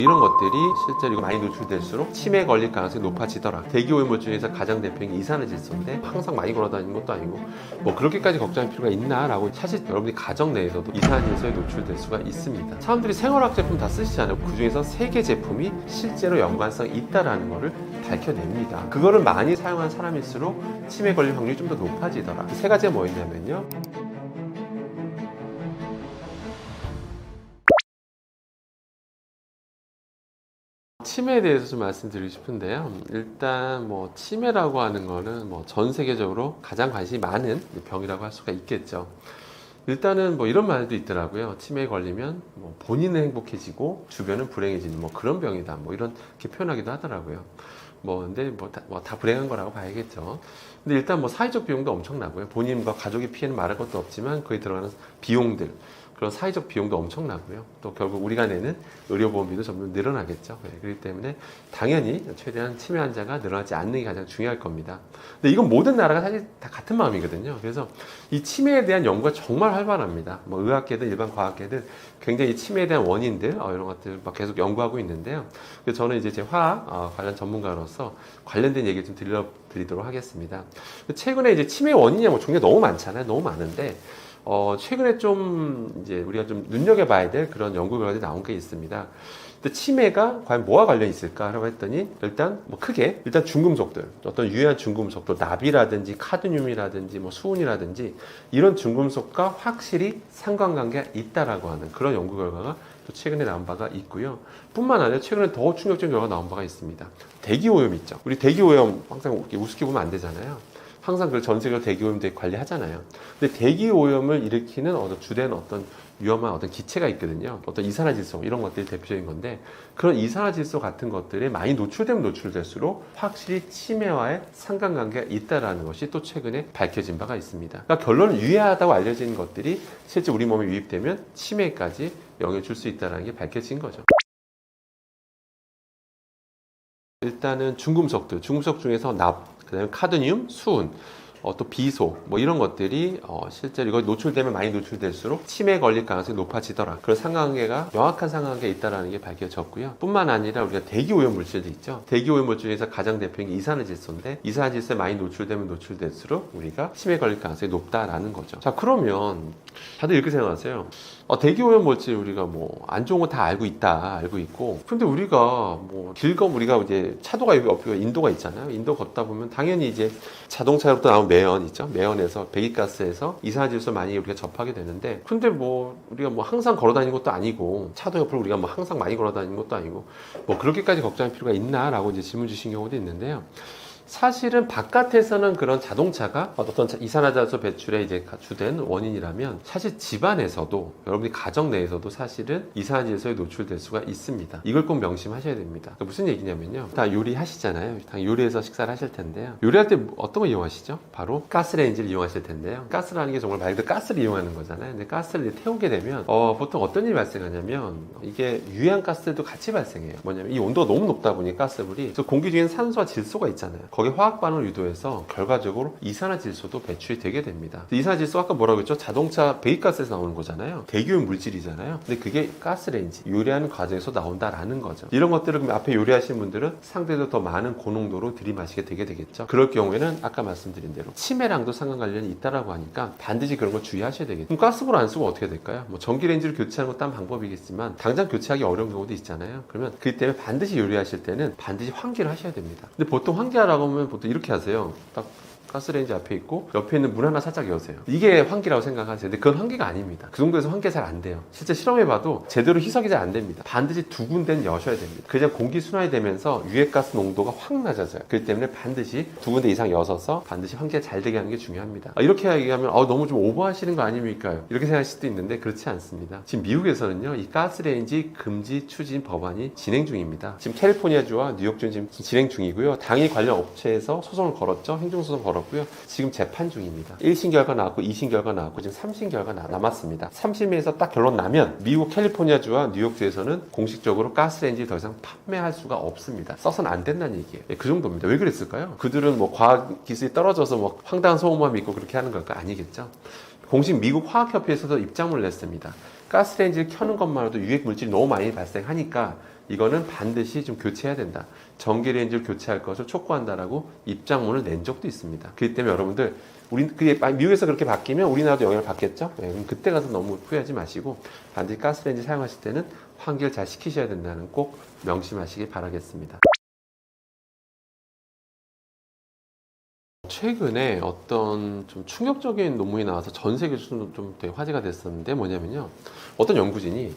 이런 것들이 실제로 많이 노출될수록 치매에 걸릴 가능성이 높아지더라. 대기오염물 중에서 가장 대표적인 게 이산화질소인데 항상 많이 걸어다니는 것도 아니고 뭐 그렇게까지 걱정할 필요가 있나라고 사실 여러분이 가정 내에서도 이산화질소에 노출될 수가 있습니다. 사람들이 생활학 제품 다 쓰시잖아요. 그 중에서 3개 제품이 실제로 연관성이 있다라는 거를 밝혀냅니다. 그거를 많이 사용한 사람일수록 치매에 걸릴 확률이 좀 더 높아지더라. 그 3가지가 뭐였냐면요. 치매에 대해서 좀 말씀드리고 싶은데요. 일단 뭐 치매라고 하는 거는 뭐 전 세계적으로 가장 관심이 많은 병이라고 할 수가 있겠죠. 일단은 뭐 이런 말도 있더라고요. 치매에 걸리면 뭐 본인은 행복해지고 주변은 불행해지는 뭐 그런 병이다. 뭐 이렇게 표현하기도 하더라고요. 근데 다 불행한 거라고 봐야겠죠. 근데 일단 뭐 사회적 비용도 엄청나고요. 본인과 가족의 피해는 말할 것도 없지만 거기 들어가는 비용들, 그런 사회적 비용도 엄청나고요. 또 결국 우리가 내는 의료보험비도 점점 늘어나겠죠. 그렇기 때문에 당연히 최대한 치매 환자가 늘어나지 않는 게 가장 중요할 겁니다. 근데 이건 모든 나라가 사실 다 같은 마음이거든요. 그래서 이 치매에 대한 연구가 정말 활발합니다. 뭐 의학계든 일반 과학계든 굉장히 치매에 대한 원인들 이런 것들 막 계속 연구하고 있는데요. 그래서 저는 이제 제 화학 관련 전문가로서 관련된 얘기 좀 들려드리도록 하겠습니다. 최근에 이제 치매 원인이 뭐 종류가 너무 많잖아요. 너무 많은데 최근에 좀 이제 우리가 좀 눈여겨봐야 될 그런 연구 결과들이 나온 게 있습니다. 근데 치매가 과연 뭐와 관련이 있을까라고 했더니 일단 뭐 크게 일단 중금속들, 어떤 유해한 중금속들, 납이라든지 카드뮴이라든지 뭐 수은이라든지 이런 중금속과 확실히 상관관계가 있다라고 하는 그런 연구 결과가 또 최근에 나온 바가 있고요. 뿐만 아니라 최근에 더 충격적인 결과가 나온 바가 있습니다. 대기오염 있죠. 우리 대기오염 항상 우습게 보면 안 되잖아요. 항상 그 전 세계로 대기오염 되게 관리하잖아요. 근데 대기오염을 일으키는 주된 어떤 위험한 어떤 기체가 있거든요. 어떤 이산화질소 이런 것들이 대표적인 건데 그런 이산화질소 같은 것들에 많이 노출되면 노출될수록 확실히 치매와의 상관관계가 있다라는 것이 또 최근에 밝혀진 바가 있습니다. 그러니까 결론은 유해하다고 알려진 것들이 실제 우리 몸에 유입되면 치매까지 영향을 줄 수 있다는 게 밝혀진 거죠. 일단은 중금속들, 중금속 중에서 납, 그다음에 카드뮴, 수은, 또 비소 뭐 이런 것들이 실제로 이거 노출되면 많이 노출될수록 치매에 걸릴 가능성이 높아지더라. 그런 상관관계가 명확한 상관관계가 있다는 게 밝혀졌고요. 뿐만 아니라 우리가 대기오염 물질도 있죠. 대기오염 물질 중에서 가장 대표적인 게 이산화질소인데 이산화질소에 많이 노출되면 노출될수록 우리가 치매에 걸릴 가능성이 높다라는 거죠. 자, 그러면 다들 이렇게 생각하세요. 대기오염 물질 우리가 뭐 안 좋은 거 다 알고 있고 근데 우리가 뭐 우리가 이제 차도가 여기 인도가 있잖아요. 인도 걷다 보면 당연히 이제 자동차로부터 나온 매연 있죠. 매연에서 배기가스에서 이산화질소 많이 우리가 접하게 되는데 근데 뭐 우리가 뭐 항상 걸어 다니는 것도 아니고 차도 옆으로 우리가 뭐 항상 많이 걸어 다니는 것도 아니고 뭐 그렇게까지 걱정할 필요가 있나라고 이제 질문 주신 경우도 있는데요. 사실은 바깥에서는 그런 자동차가 어떤 이산화탄소 배출에 이제 주된 원인이라면 사실 집안에서도 여러분이 가정 내에서도 사실은 이산화질소에 노출될 수가 있습니다. 이걸 꼭 명심하셔야 됩니다. 그러니까 무슨 얘기냐면요. 다 요리하시잖아요. 다 요리해서 식사를 하실 텐데요. 요리할 때 어떤 거 이용하시죠? 바로 가스레인지를 이용하실 텐데요. 가스라는 게 정말 말 그대로 가스를 이용하는 거잖아요. 근데 가스를 태우게 되면 보통 어떤 일이 발생하냐면 이게 유해한 가스들도 같이 발생해요. 뭐냐면 이 온도가 너무 높다 보니 가스불이 그래서 공기 중에는 산소와 질소가 있잖아요. 거기에 화학 반응을 유도해서 결과적으로 이산화질소도 배출이 되게 됩니다. 이산화질소 아까 뭐라고 했죠? 자동차 배기가스에서 나오는 거잖아요. 대기오염 물질이잖아요. 근데 그게 가스레인지 요리하는 과정에서 나온다라는 거죠. 이런 것들을 앞에 요리하시는 분들은 상대적으로 더 많은 고농도로 들이마시게 되게 되겠죠. 그럴 경우에는 아까 말씀드린 대로 치매랑도 상관관련이 있다라고 하니까 반드시 그런 걸 주의하셔야 되겠죠. 그럼 가스불 안 쓰고 어떻게 될까요? 뭐 전기레인지를 교체하는 것도 한 방법이겠지만 당장 교체하기 어려운 경우도 있잖아요. 그러면 그 때문에 반드시 요리하실 때는 반드시 환기를 하셔야 됩니다. 근데 보통 환기하라고 하면 보통 이렇게 하세요. 딱 가스레인지 앞에 있고 옆에 있는 문 하나 살짝 여세요. 이게 환기라고 생각하세요. 근데 그건 환기가 아닙니다. 그 정도에서 환기가 잘 안 돼요. 실제 실험해봐도 제대로 희석이 잘 안 됩니다. 반드시 2군데는 여셔야 됩니다. 그냥 공기 순환이 되면서 유해가스 농도가 확 낮아져요. 그렇기 때문에 반드시 2군데 이상 여서서 반드시 환기가 잘 되게 하는 게 중요합니다. 이렇게 얘기하면 너무 좀 오버하시는 거 아닙니까? 이렇게 생각할 수도 있는데 그렇지 않습니다. 지금 미국에서는요, 이 가스레인지 금지 추진 법안이 진행 중입니다. 지금 캘리포니아주와 뉴욕주는 지금 진행 중이고요. 당일 관련 업체에서 소송을 걸었죠. 행정소송 걸었고요. 지금 재판 중입니다. 1심 결과 나왔고 2심 결과 나왔고 지금 3심 결과 남았습니다. 3심에서 딱 결론 나면 미국 캘리포니아주와 뉴욕주에서는 공식적으로 가스레인지를 더 이상 판매할 수가 없습니다. 써서는 안 된다는 얘기예요. 그 정도입니다. 왜 그랬을까요? 그들은 뭐 과학 기술이 떨어져서 뭐 황당한 소문만 믿고 그렇게 하는 걸까? 아니겠죠. 공식 미국 화학협회에서도 입장문을 냈습니다. 가스레인지를 켜는 것만으로도 유해 물질이 너무 많이 발생하니까 이거는 반드시 좀 교체해야 된다. 전기레인지를 교체할 것을 촉구한다라고 입장문을 낸 적도 있습니다. 그렇기 때문에 여러분들 그게 미국에서 그렇게 바뀌면 우리나라도 영향을 받겠죠? 네, 그럼 그때 가서 너무 후회하지 마시고 반드시 가스레인지 사용하실 때는 환기를 잘 시키셔야 된다는 꼭 명심하시길 바라겠습니다. 최근에 어떤 좀 충격적인 논문이 나와서 전 세계적으로 좀 되게 화제가 됐었는데 뭐냐면요. 어떤 연구진이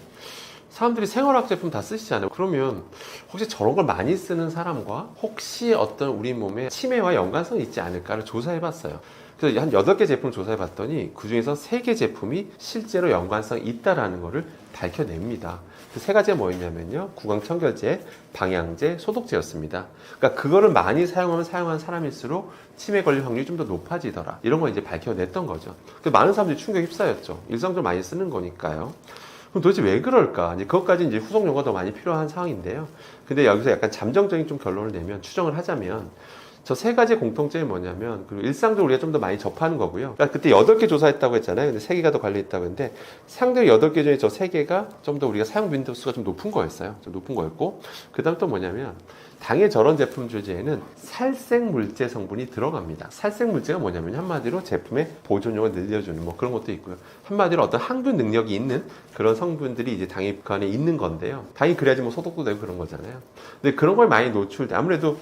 사람들이 생활학 제품 다 쓰시잖아요. 그러면 혹시 저런 걸 많이 쓰는 사람과 혹시 어떤 우리 몸에 치매와 연관성이 있지 않을까를 조사해 봤어요. 그래서 한 8개 제품을 조사해 봤더니 그 중에서 3개 제품이 실제로 연관성이 있다라는 것을 밝혀냅니다. 그 3가지가 뭐였냐면요. 구강청결제, 방향제, 소독제였습니다. 그러니까 그거를 많이 사용한 사람일수록 치매 걸릴 확률이 좀 더 높아지더라. 이런 걸 이제 밝혀냈던 거죠. 많은 사람들이 충격에 휩싸였죠. 일상적으로 많이 쓰는 거니까요. 그럼 도대체 왜 그럴까? 이제 그것까지 이제 후속 연구가 더 많이 필요한 상황인데요. 근데 여기서 약간 잠정적인 좀 결론을 내면, 추정을 하자면, 저 3가지 공통점이 뭐냐면, 그리고 일상적으로 우리가 좀 더 많이 접하는 거고요. 그러니까 그때 8개 조사했다고 했잖아요. 근데 3개가 더 관리했다고 했는데, 상대히 8개 중에 저 3개가 좀 더 우리가 사용 빈도수가 좀 높은 거였어요. 좀 높은 거였고, 그 다음 또 뭐냐면, 당의 저런 제품 주제에는 살생물제 성분이 들어갑니다. 살생물제가 뭐냐면 한마디로 제품의 보존력을 늘려주는 뭐 그런 것도 있고요. 한마디로 어떤 항균 능력이 있는 그런 성분들이 이제 당의 안에 있는 건데요. 당이 그래야지 뭐 소독도 되고 그런 거잖아요. 근데 그런 걸 많이 노출돼. 아무래도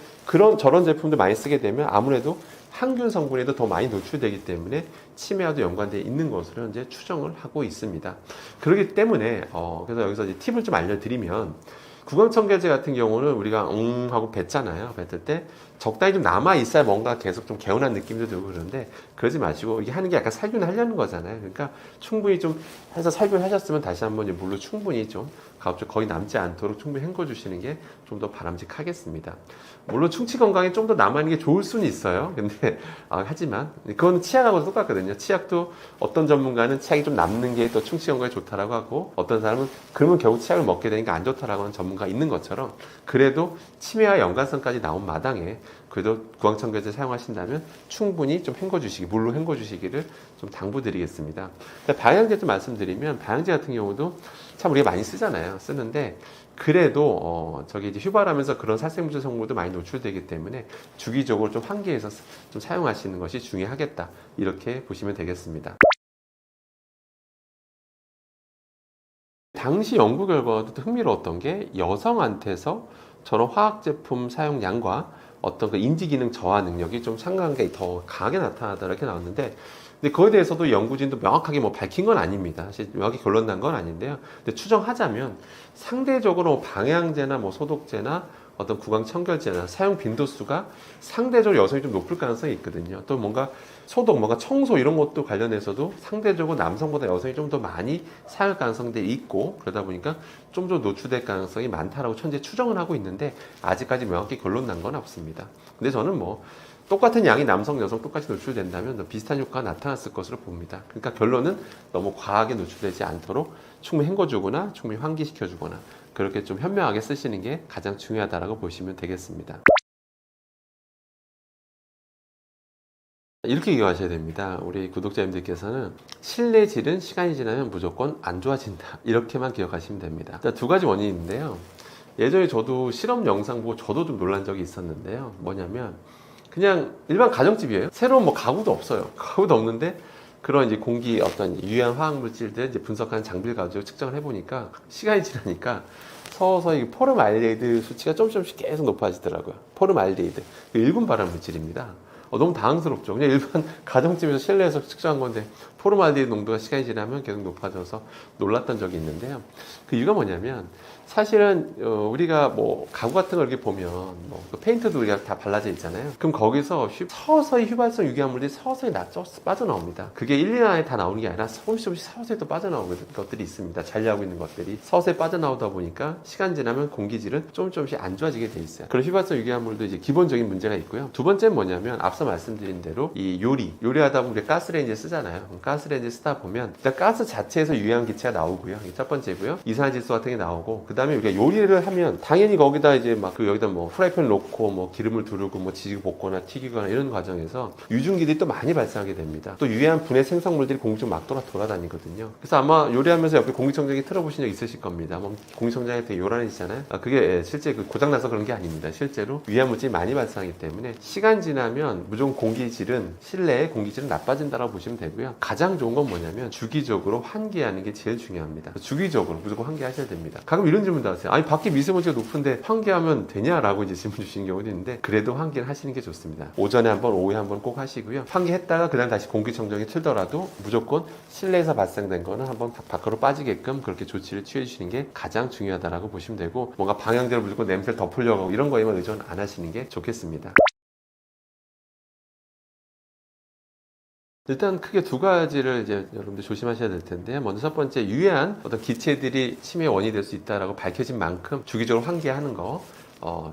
저런 제품들 많이 쓰게 되면 아무래도 항균 성분에도 더 많이 노출되기 때문에 치매와도 연관되어 있는 것으로 이제 추정을 하고 있습니다. 그렇기 때문에 그래서 여기서 이제 팁을 좀 알려드리면, 구강청결제 같은 경우는 우리가 하고 뱉잖아요. 뱉을 때 적당히 좀 남아 있어야 뭔가 계속 좀 개운한 느낌도 들고 그러는데, 그러지 마시고 이게 하는 게 약간 살균을 하려는 거잖아요. 그러니까 충분히 좀 해서 살균하셨으면 다시 한번 이제 물로 충분히 좀 가급적 거의 남지 않도록 충분히 헹궈 주시는 게 좀 더 바람직하겠습니다. 물론 충치 건강에 좀 더 남아있는 게 좋을 수는 있어요. 근데 하지만 그건 치약하고도 똑같거든요. 치약도 어떤 전문가는 치약이 좀 남는 게 또 충치 건강에 좋다라고 하고, 어떤 사람은 그러면 결국 치약을 먹게 되니까 안 좋다라고 하는 전문가가 있는 것처럼, 그래도 치매와 연관성까지 나온 마당에 그래도 구강청결제 사용하신다면 충분히 좀 물로 헹궈 주시기를 좀 당부드리겠습니다. 방향제 좀 말씀드리면, 방향제 같은 경우도 참 우리가 많이 쓰는데 그래도 저기 이제 휴발하면서 그런 살생물질 성분도 많이 노출되기 때문에 주기적으로 좀 환기해서 좀 사용하시는 것이 중요하겠다, 이렇게 보시면 되겠습니다. 당시 연구 결과도 흥미로웠던 게, 여성한테서 저런 화학제품 사용량과 어떤 그 인지기능 저하 능력이 좀 상관관계 더 강하게 나타나다, 이렇게 나왔는데, 근데 그거에 대해서도 연구진도 명확하게 뭐 밝힌 건 아닙니다. 사실 명확히 결론 난 건 아닌데요. 근데 추정하자면 상대적으로 방향제나 뭐 소독제나 어떤 구강청결제나 사용 빈도수가 상대적으로 여성이 좀 높을 가능성이 있거든요. 또 뭔가 소독, 뭔가 청소 이런 것도 관련해서도 상대적으로 남성보다 여성이 좀 더 많이 사용할 가능성들이 있고, 그러다 보니까 좀 더 노출될 가능성이 많다라고 현재 추정을 하고 있는데, 아직까지 명확히 결론 난 건 없습니다. 근데 저는 뭐 똑같은 양이 남성, 여성 똑같이 노출된다면 비슷한 효과가 나타났을 것으로 봅니다. 그러니까 결론은 너무 과하게 노출되지 않도록 충분히 헹궈주거나 충분히 환기시켜주거나 그렇게 좀 현명하게 쓰시는 게 가장 중요하다고 보시면 되겠습니다. 이렇게 기억하셔야 됩니다. 우리 구독자님들께서는 실내질은 시간이 지나면 무조건 안 좋아진다, 이렇게만 기억하시면 됩니다. 2가지 원인이 있는데요. 예전에 저도 실험 영상 보고 저도 좀 놀란 적이 있었는데요. 뭐냐면 그냥 일반 가정집이에요. 새로운 뭐 가구도 없어요. 가구도 없는데 그런 이제 공기 어떤 유해한 화학 물질들 이제 분석하는 장비를 가지고 측정을 해보니까 시간이 지나니까 서서히 포름알데히드 수치가 조금씩 계속 높아지더라고요. 포름알데히드, 일군 발암 물질입니다. 너무 당황스럽죠. 그냥 일반 가정집에서 실내에서 측정한 건데 포름알데히드 농도가 시간이 지나면 계속 높아져서 놀랐던 적이 있는데요. 그 이유가 뭐냐면, 사실은 우리가 뭐 가구 같은 걸 이렇게 보면 뭐 페인트도 우리가 다 발라져 있잖아요. 그럼 거기서 서서히 휘발성 유기물들이 서서히 빠져나옵니다. 그게 1, 2년 안에 다 나오는 게 아니라 조금씩 서서히 또 빠져나오는 것들이 있습니다. 잔류하고 있는 것들이 서서히 빠져나오다 보니까 시간 지나면 공기질은 조금씩 안 좋아지게 돼 있어요. 그런 휘발성 유기물도 이제 기본적인 문제가 있고요. 두 번째는 뭐냐면, 앞서 말씀드린 대로 이 요리하다 보면 우리가 가스레인지에 쓰잖아요. 가스레인지 쓰다 보면 일단 가스 자체에서 유해한 기체가 나오고요. 이게 첫 번째고요. 이산화질소 같은 게 나오고, 그 다음에 우리가 요리를 하면 당연히 거기다 이제 막 그 여기다 뭐 프라이팬 놓고 뭐 기름을 두르고 뭐 지지고 볶거나 튀기거나 이런 과정에서 유증기들이 또 많이 발생하게 됩니다. 또 유해한 분해 생성물들이 공중 막 돌아다니거든요. 그래서 아마 요리하면서 옆에 공기청정기 틀어보신 적 있으실 겁니다. 뭐 공기청정기 되게 요란해지잖아요. 그게 실제 그 고장나서 그런 게 아닙니다. 실제로 유해한 물질이 많이 발생하기 때문에 시간 지나면 무조건 공기질은, 실내의 공기질은 나빠진다고 보시면 되고요. 가장 좋은 건 뭐냐면 주기적으로 환기하는 게 제일 중요합니다. 주기적으로 무조건 환기하셔야 됩니다. 가끔 이런 질문도 하세요. 아니 밖에 미세먼지가 높은데 환기하면 되냐라고 이제 질문 주시는 경우도 있는데, 그래도 환기를 하시는 게 좋습니다. 오전에 한번, 오후에 한번 꼭 하시고요. 환기했다가 그다음 다시 공기청정기 틀더라도 무조건 실내에서 발생된 거는 한번 밖으로 빠지게끔 그렇게 조치를 취해 주시는 게 가장 중요하다라고 보시면 되고, 뭔가 방향제를 무조건 냄새를 덮으려고 이런 거에만 의존 안 하시는 게 좋겠습니다. 일단 크게 두 가지를 이제 여러분들 조심하셔야 될 텐데, 먼저 첫 번째, 유해한 어떤 기체들이 치매 원인이 될 수 있다라고 밝혀진 만큼 주기적으로 환기하는 거,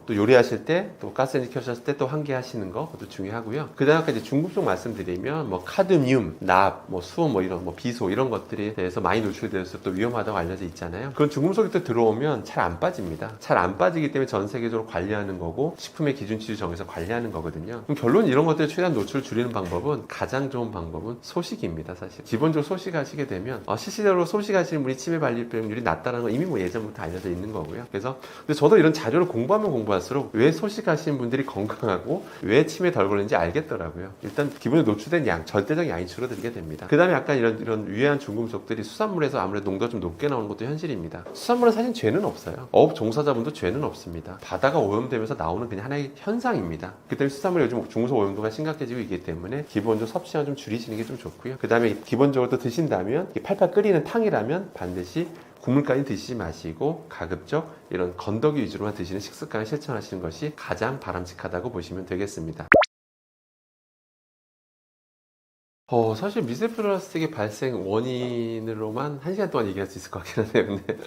또 요리하실 때, 또 가스레인지 켜셨을 때 또 환기하시는 거, 그것도 중요하고요. 그 다음에 이제 중금속 말씀드리면, 뭐 카드뮴, 납, 뭐 수은, 뭐 이런, 뭐 비소 이런 것들에 대해서 많이 노출돼서 또 위험하다고 알려져 있잖아요. 그런 중금속이 또 들어오면 잘 안 빠집니다. 잘 안 빠지기 때문에 전 세계적으로 관리하는 거고, 식품의 기준치를 정해서 관리하는 거거든요. 그럼 결론, 이런 것들을 최대한 노출을 줄이는 방법은, 가장 좋은 방법은 소식입니다. 사실 기본적으로 소식하시게 되면 실질적으로 소식하시는 분이 치매 발병률이 낮다는 건 이미 뭐 예전부터 알려져 있는 거고요. 그래서 근데 저도 이런 자료를 공부하면 공부할수록 왜 소식하시는 분들이 건강하고 왜 치매 덜 걸리는지 알겠더라고요. 일단 기본에 노출된 양, 절대적 양이 줄어들게 됩니다. 그 다음에 약간 이런 유해한 중금속들이 수산물에서 아무래도 농도가 좀 높게 나오는 것도 현실입니다. 수산물은 사실 죄는 없어요. 어업 종사자분도 죄는 없습니다. 바다가 오염되면서 나오는 그냥 하나의 현상입니다. 그 때문에 수산물이 요즘 중금속 오염도가 심각해지고 있기 때문에 기본적으로 섭취량 좀 줄이시는 게 좀 좋고요. 그 다음에 기본적으로 또 드신다면, 팔팔 끓이는 탕이라면 반드시 국물까지 드시지 마시고 가급적 이런 건더기 위주로만 드시는 식습관을 실천하시는 것이 가장 바람직하다고 보시면 되겠습니다. 사실 미세 플라스틱의 발생 원인으로만 1시간 동안 얘기할 수 있을 것 같긴 한데요. 근데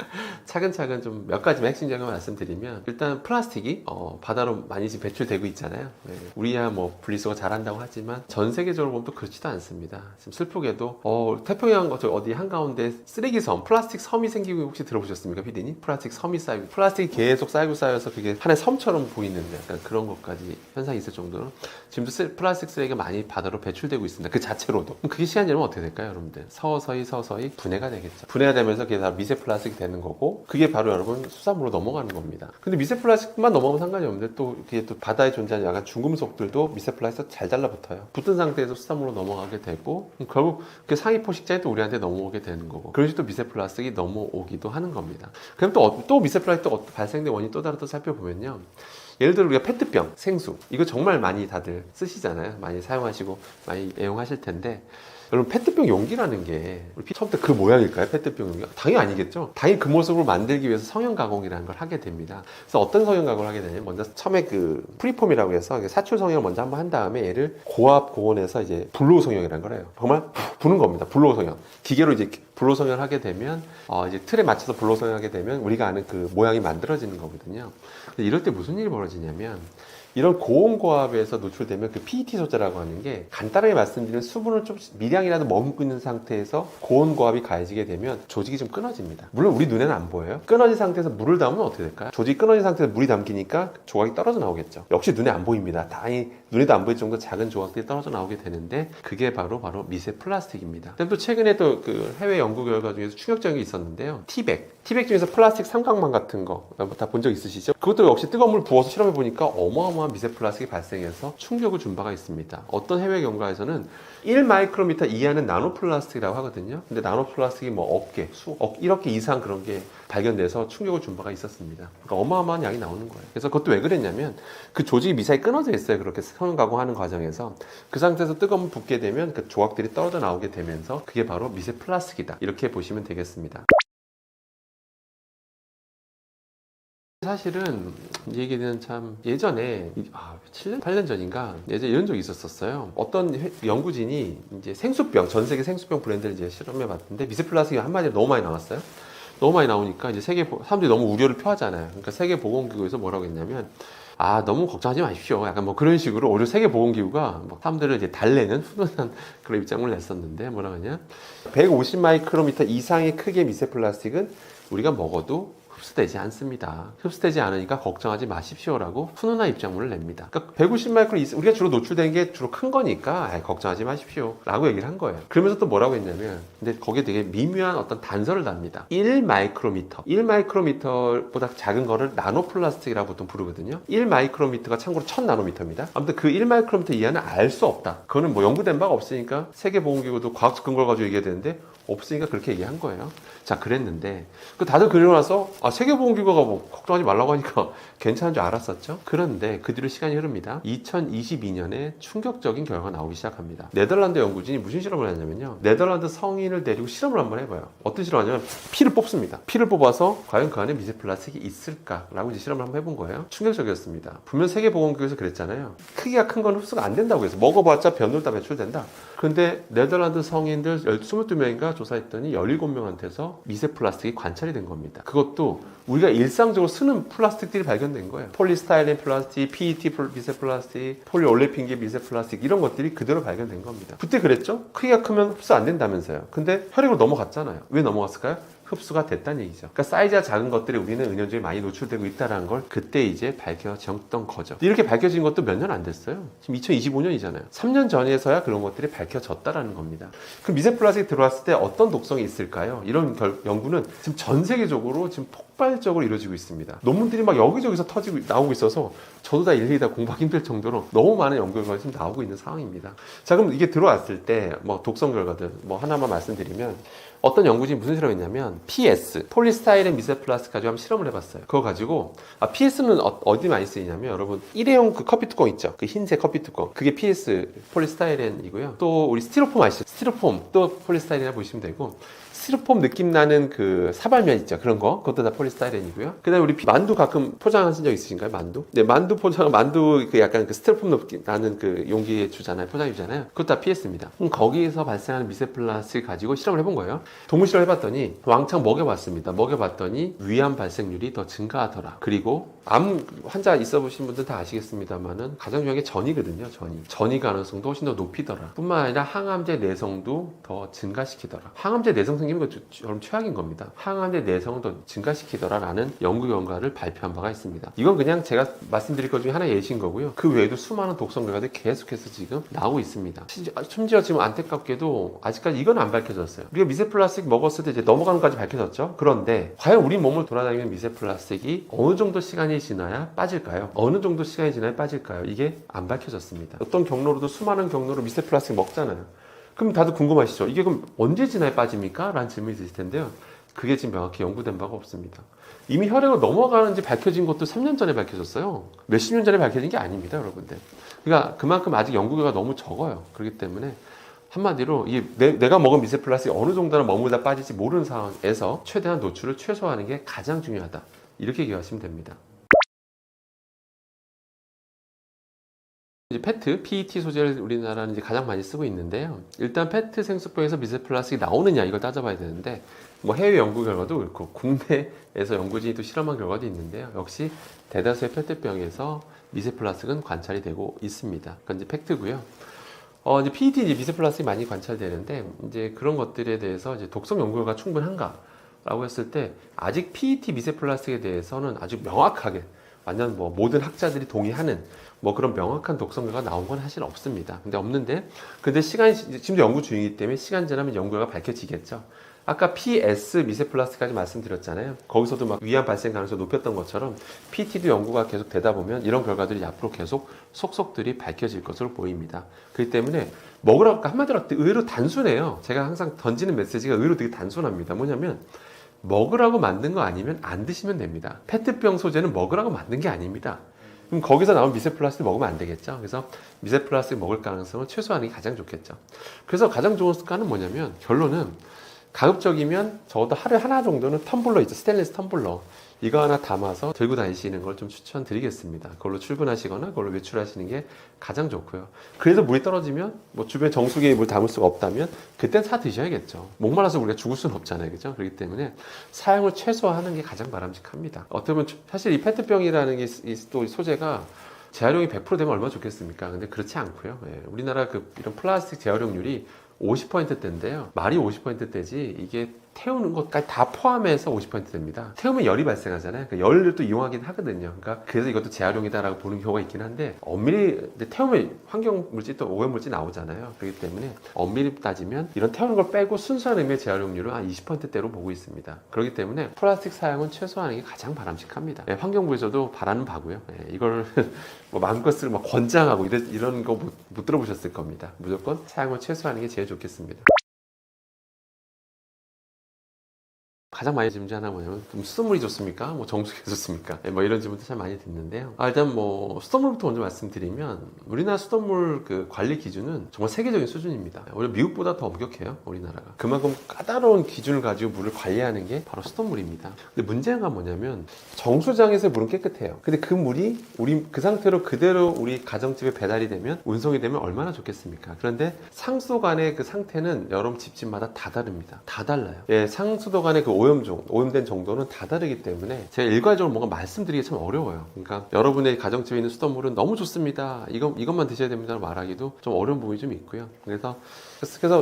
차근차근 좀 몇 가지만 핵심적인 말씀드리면, 일단 플라스틱이 바다로 많이 지금 배출되고 있잖아요. 네. 우리야 뭐 분리수거 잘한다고 하지만 전 세계적으로 보면 또 그렇지도 않습니다. 지금 슬프게도 태평양 어디 한가운데 쓰레기섬, 플라스틱 섬이 생기고 혹시 들어보셨습니까, 피디님? 플라스틱 섬이 쌓이고, 플라스틱이 계속 쌓여서 그게 하나의 섬처럼 보이는 약간 그런 것까지 현상이 있을 정도로 지금도 플라스틱 쓰레기가 많이 바다로 배출되고 있습니다. 그 자체로도. 그게 시간 지나면 어떻게 될까요, 여러분들? 서서히 분해가 되겠죠. 분해가 되면서 그게 다 미세 플라스틱이 되는 거고, 그게 바로 여러분 수산물로 넘어가는 겁니다. 근데 미세 플라스틱만 넘어가면 상관이 없는데, 또 그게 또 바다에 존재하는 약간 중금속들도 미세 플라스틱 잘 달라붙어요. 붙은 상태에서 수산물로 넘어가게 되고, 결국 그 상위 포식자에 또 우리한테 넘어오게 되는 거고, 그런 식으로 미세 플라스틱이 넘어오기도 하는 겁니다. 그럼 또 미세 플라스틱 또 발생된 원인 또 다른 또 살펴보면요. 예를 들어 우리가 페트병, 생수, 이거 정말 많이 다들 쓰시잖아요. 많이 사용하시고 많이 애용하실 텐데, 여러분 페트병 용기라는 게 처음부터 그 모양일까요? 페트병 용기가? 당연히 아니겠죠. 당연히 그 모습으로 만들기 위해서 성형 가공이라는 걸 하게 됩니다. 그래서 어떤 성형 가공을 하게 되냐면, 먼저 처음에 그 프리폼이라고 해서 사출 성형을 먼저 한번 한 다음에 얘를 고압 고온에서 이제 블로우 성형이라는 걸 해요. 정말 부는 겁니다. 블로우 성형. 기계로 이제 블로우 성형을 하게 되면 이제 틀에 맞춰서 블로우 성형하게 되면 우리가 아는 그 모양이 만들어지는 거거든요. 근데 이럴 때 무슨 일이 벌어지냐면, 이런 고온고압에서 노출되면 그 PET 소재라고 하는 게, 간단하게 말씀드리면 수분을 좀 미량이라도 머금고 있는 상태에서 고온고압이 가해지게 되면 조직이 좀 끊어집니다. 물론 우리 눈에는 안 보여요. 끊어진 상태에서 물을 담으면 어떻게 될까요? 조직이 끊어진 상태에서 물이 담기니까 조각이 떨어져 나오겠죠. 역시 눈에 안 보입니다. 다행히 눈에도 안 보일 정도 작은 조각들이 떨어져 나오게 되는데, 그게 바로 미세 플라스틱입니다. 또 최근에 또 그 해외 연구 결과 중에서 충격적인 게 있었는데요. 티백 중에서 플라스틱 삼각망 같은 거 다 본 적 있으시죠? 그것도 역시 뜨거운 물 부어서 실험해 보니까 어마어마한 미세 플라스틱이 발생해서 충격을 준 바가 있습니다. 어떤 해외 경과에서는 1마이크로미터 이하는 나노 플라스틱이라고 하거든요. 근데 나노 플라스틱이 뭐 억 개, 수억, 1억 개 이상 그런 게 발견돼서 충격을 준 바가 있었습니다. 그러니까 어마어마한 양이 나오는 거예요. 그래서 그것도 왜 그랬냐면, 그 조직이 미사에 끊어져 있어요. 그렇게 성형 가공하는 과정에서. 그 상태에서 뜨거운 물 붓게 되면 그 조각들이 떨어져 나오게 되면서 그게 바로 미세 플라스틱이다. 이렇게 보시면 되겠습니다. 사실은 이 얘기는 참 예전에 7년, 8년 전인가 예전에 이런 적이 있었어요. 어떤 연구진이 이제 생수병, 전 세계 생수병 브랜드를 이제 실험해 봤는데 미세 플라스틱이 한마디로 너무 많이 나왔어요. 너무 많이 나오니까 이제 사람들이 너무 우려를 표하잖아요. 그러니까 세계보건기구에서 뭐라고 했냐면 너무 걱정하지 마십시오. 약간 뭐 그런 식으로 오히려 세계보건기구가 뭐 사람들을 이제 달래는 훈훈한 그런 입장을 냈었는데 뭐라고 하냐. 150 마이크로미터 이상의 크기의 미세 플라스틱은 우리가 먹어도 흡수되지 않습니다. 흡수되지 않으니까 걱정하지 마십시오라고 훈훈한 입장문을 냅니다. 그러니까 150 마이크론 우리가 주로 노출된 게 주로 큰 거니까 걱정하지 마십시오라고 얘기를 한 거예요. 그러면서 또 뭐라고 했냐면 근데 거기에 되게 미묘한 어떤 단서를 답니다. 1 마이크로미터. 1 마이크로미터보다 작은 거를 나노 플라스틱이라고 보통 부르거든요. 1 마이크로미터가 참고로 1000 나노미터입니다. 아무튼 그 1 마이크로미터 이하는 알 수 없다. 그거는 뭐 연구된 바가 없으니까 세계보건기구도 과학적 근거를 가지고 얘기해야 되는데 없으니까 그렇게 얘기한 거예요. 자, 그랬는데 다들 그러고 나서 세계보건기구가 뭐 걱정하지 말라고 하니까 괜찮은 줄 알았었죠. 그런데 그 뒤로 시간이 흐릅니다. 2022년에 충격적인 결과가 나오기 시작합니다. 네덜란드 연구진이 무슨 실험을 했냐면요, 네덜란드 성인을 데리고 실험을 한번 해봐요. 어떤 실험을 하냐면 피를 뽑습니다. 피를 뽑아서 과연 그 안에 미세 플라스틱이 있을까라고 이제 실험을 한번 해본 거예요. 충격적이었습니다. 분명 세계보건기구에서 그랬잖아요. 크기가 큰 건 흡수가 안 된다고 해서 먹어봤자 변으로 다 배출된다. 근데 네덜란드 성인들 22명인가 조사했더니 17명한테서 미세 플라스틱이 관찰이 된 겁니다. 그것도 우리가 일상적으로 쓰는 플라스틱들이 발견된 거예요. 폴리스타일린 플라스틱, PET 미세 플라스틱, 폴리올레핀계 미세 플라스틱 이런 것들이 그대로 발견된 겁니다. 그때 그랬죠? 크기가 크면 흡수 안 된다면서요. 근데 혈액으로 넘어갔잖아요. 왜 넘어갔을까요? 흡수가 됐다는 얘기죠. 그러니까 사이즈가 작은 것들이 우리는 은연중에 많이 노출되고 있다는 걸 그때 이제 밝혀졌던 거죠. 이렇게 밝혀진 것도 몇 년 안 됐어요. 지금 2025년이잖아요. 3년 전에서야 그런 것들이 밝혀졌다라는 겁니다. 그럼 미세 플라스틱이 들어왔을 때 어떤 독성이 있을까요? 이런 연구는 지금 전 세계적으로 지금 폭발적으로 이루어지고 있습니다. 논문들이 막 여기저기서 나오고 있어서 저도 다 일일이 다 공부하기 힘들 정도로 너무 많은 연구 결과가 지금 나오고 있는 상황입니다. 자, 그럼 이게 들어왔을 때 뭐 독성 결과들 뭐 하나만 말씀드리면 어떤 연구진이 무슨 실험을 했냐면 PS, 폴리스타이렌 미세 플라스틱 가지고 한번 실험을 해봤어요. 그거 가지고 PS는 어디 많이 쓰이냐면 여러분 일회용 그 커피 뚜껑 있죠? 그 흰색 커피 뚜껑 그게 PS 폴리스타이렌이고요. 또 우리 스티로폼 아시죠? 스티로폼 또 폴리스타이렌이라 보시면 되고 스티로폼 느낌 나는 그 사발면 있죠? 그런 거 그것도 다 폴리스타이렌이고요. 그 다음에 우리 만두 가끔 포장하신 적 있으신가요? 만두? 네, 만두 그 약간 그 스티로폼 느낌 나는 그 용기에 주잖아요. 포장해 주잖아요. 그것도 다 PS입니다. 거기에서 발생하는 미세 플라스틱 가지고 실험을 해본 거예요. 동물 실험을 해봤더니 왕창 먹여봤습니다. 먹여봤더니 위암 발생률이 더 증가하더라. 그리고 암 환자 있어 보신 분들 다 아시겠습니다만은 가장 중요한 게 전이거든요. 전이 가능성도 훨씬 더 높이더라. 뿐만 아니라 항암제 내성도 더 증가시키더라. 항암제 내성 생기면 그럼 최악인 겁니다. 항암제 내성을 더 증가시키더라라는 연구 결과를 발표한 바가 있습니다. 이건 그냥 제가 말씀드릴 것 중에 하나 예시인 거고요. 그 외에도 수많은 독성 결과들이 계속해서 지금 나오고 있습니다. 심지어 지금 안타깝게도 아직까지 이건 안 밝혀졌어요. 우리가 미세 플라스틱 먹었을 때 이제 넘어가는 것까지 밝혀졌죠. 그런데 과연 우리 몸을 돌아다니는 미세 플라스틱이 어느 정도 시간이 지나야 빠질까요? 어느 정도 시간이 지나야 빠질까요? 이게 안 밝혀졌습니다. 어떤 경로로도 수많은 경로로 미세 플라스틱 먹잖아요. 그럼 다들 궁금하시죠? 이게 그럼 언제 지나야 빠집니까? 라는 질문이 있을 텐데요. 그게 지금 명확히 연구된 바가 없습니다. 이미 혈액으로 넘어가는지 밝혀진 것도 3년 전에 밝혀졌어요. 몇십 년 전에 밝혀진 게 아닙니다, 여러분들. 그러니까 그만큼 아직 연구 결과가 너무 적어요. 그렇기 때문에 한마디로 내가 먹은 미세 플라스틱이 어느 정도나 머물다 빠질지 모르는 상황에서 최대한 노출을 최소화하는 게 가장 중요하다. 이렇게 기억하시면 됩니다. 이제 페트, PET 소재를 우리나라는 이제 가장 많이 쓰고 있는데요. 일단 페트 생수병에서 미세 플라스틱이 나오느냐 이걸 따져봐야 되는데 뭐 해외 연구 결과도 그렇고 국내에서 연구진이 또 실험한 결과도 있는데요. 역시 대다수의 페트병에서 미세 플라스틱은 관찰이 되고 있습니다. 그건 이제 팩트고요. 이제 PET 이제 미세 플라스틱이 많이 관찰되는데 이제 그런 것들에 대해서 이제 독성 연구가 충분한가라고 했을 때 아직 PET 미세 플라스틱에 대해서는 아주 명확하게 완전 뭐 모든 학자들이 동의하는 뭐 그런 명확한 독성결과가 나온 건 사실 없습니다. 근데 시간이 지금도 연구 중이기 때문에 시간 지나면 연구가 밝혀지겠죠. 아까 PS 미세 플라스틱까지 말씀드렸잖아요. 거기서도 막 위암 발생 가능성을 높였던 것처럼 PET도 연구가 계속 되다 보면 이런 결과들이 앞으로 계속 속속들이 밝혀질 것으로 보입니다. 그렇기 때문에 먹으라고 한마디로 의외로 단순해요. 제가 항상 던지는 메시지가 의외로 되게 단순합니다. 뭐냐면 먹으라고 만든 거 아니면 안 드시면 됩니다. 페트병 소재는 먹으라고 만든 게 아닙니다. 그럼 거기서 나온 미세 플라스틱 먹으면 안 되겠죠. 그래서 미세 플라스틱 먹을 가능성을 최소화하는 게 가장 좋겠죠. 그래서 가장 좋은 습관은 뭐냐면 결론은 가급적이면 적어도 하루에 하나 정도는 텀블러 있죠. 스테인리스 텀블러. 이거 하나 담아서 들고 다니시는 걸 좀 추천드리겠습니다. 그걸로 출근하시거나 그걸로 외출하시는 게 가장 좋고요. 그래도 물이 떨어지면 뭐 주변 정수기에 물 담을 수가 없다면 그땐 사 드셔야겠죠. 목말라서 우리가 죽을 수는 없잖아요, 그죠? 그렇기 때문에 사용을 최소화하는 게 가장 바람직합니다. 어떻게 보면 사실 이 페트병이라는 게 또 소재가 재활용이 100% 되면 얼마나 좋겠습니까? 근데 그렇지 않고요. 예, 우리나라 이런 플라스틱 재활용률이 50%대인데요. 말이 50%대지 이게 태우는 것까지 다 포함해서 50%됩니다. 태우면 열이 발생하잖아요. 그러니까 열을 또 이용하긴 하거든요. 그러니까 그래서 이것도 재활용이다라고 보는 경우가 있긴 한데 엄밀히 태우면 환경물질 또 오염물질 나오잖아요. 그렇기 때문에 엄밀히 따지면 이런 태우는 걸 빼고 순수한 의미의 재활용률은 한 20%대로 보고 있습니다. 그렇기 때문에 플라스틱 사용은 최소화하는 게 가장 바람직합니다. 예, 환경부에서도 바라는 바고요. 예, 이걸 뭐 마음껏 쓰고 막 권장하고 이런 거 못 들어보셨을 겁니다. 무조건 사용을 최소화하는 게 제일 좋겠습니다. 가장 많이 질문 하나 뭐냐면 수돗물이 좋습니까? 뭐 정수기가 좋습니까? 뭐 이런 질문도 참 많이 듣는데요. 일단 뭐 수돗물부터 먼저 말씀드리면 우리나라 수돗물 그 관리 기준은 정말 세계적인 수준입니다. 오히려 미국보다 더 엄격해요, 우리나라가. 그만큼 까다로운 기준을 가지고 물을 관리하는 게 바로 수돗물입니다. 근데 문제가 뭐냐면 정수장에서의 물은 깨끗해요. 근데 그 물이 우리 그 상태로 그대로 우리 가정집에 배달이 되면 운송이 되면 얼마나 좋겠습니까? 그런데 상수도 간의 그 상태는 여러분 집집마다 다 다릅니다. 다 달라요. 예, 상수도 간의 그 오염된 정도는 다 다르기 때문에 제가 일괄적으로 뭔가 말씀드리기 참 어려워요. 그러니까 여러분의 가정집에 있는 수돗물은 너무 좋습니다. 이것만 드셔야 됩니다. 말하기도 좀 어려운 부분이 좀 있고요. 그래서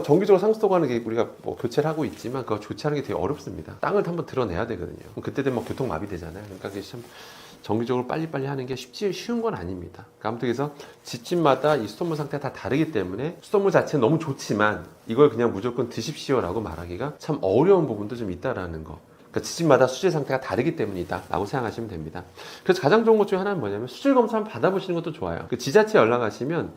정기적으로 상수도 가는 게 우리가 뭐 교체를 하고 있지만 그거 교체하는 게 되게 어렵습니다. 땅을 한번 드러내야 되거든요. 그때 되면 교통마비 되잖아요. 그러니까 그게 참 정기적으로 빨리빨리 하는 게 쉬운 건 아닙니다. 그러니까 아무튼 그래서 집집마다 이 수돗물 상태가 다 다르기 때문에 수돗물 자체는 너무 좋지만 이걸 그냥 무조건 드십시오라고 말하기가 참 어려운 부분도 좀 있다라는 거. 그러니까 집집마다 수질 상태가 다르기 때문이다 라고 생각하시면 됩니다. 그래서 가장 좋은 것 중에 하나는 뭐냐면 수질 검사 한번 받아보시는 것도 좋아요. 그 지자체 연락하시면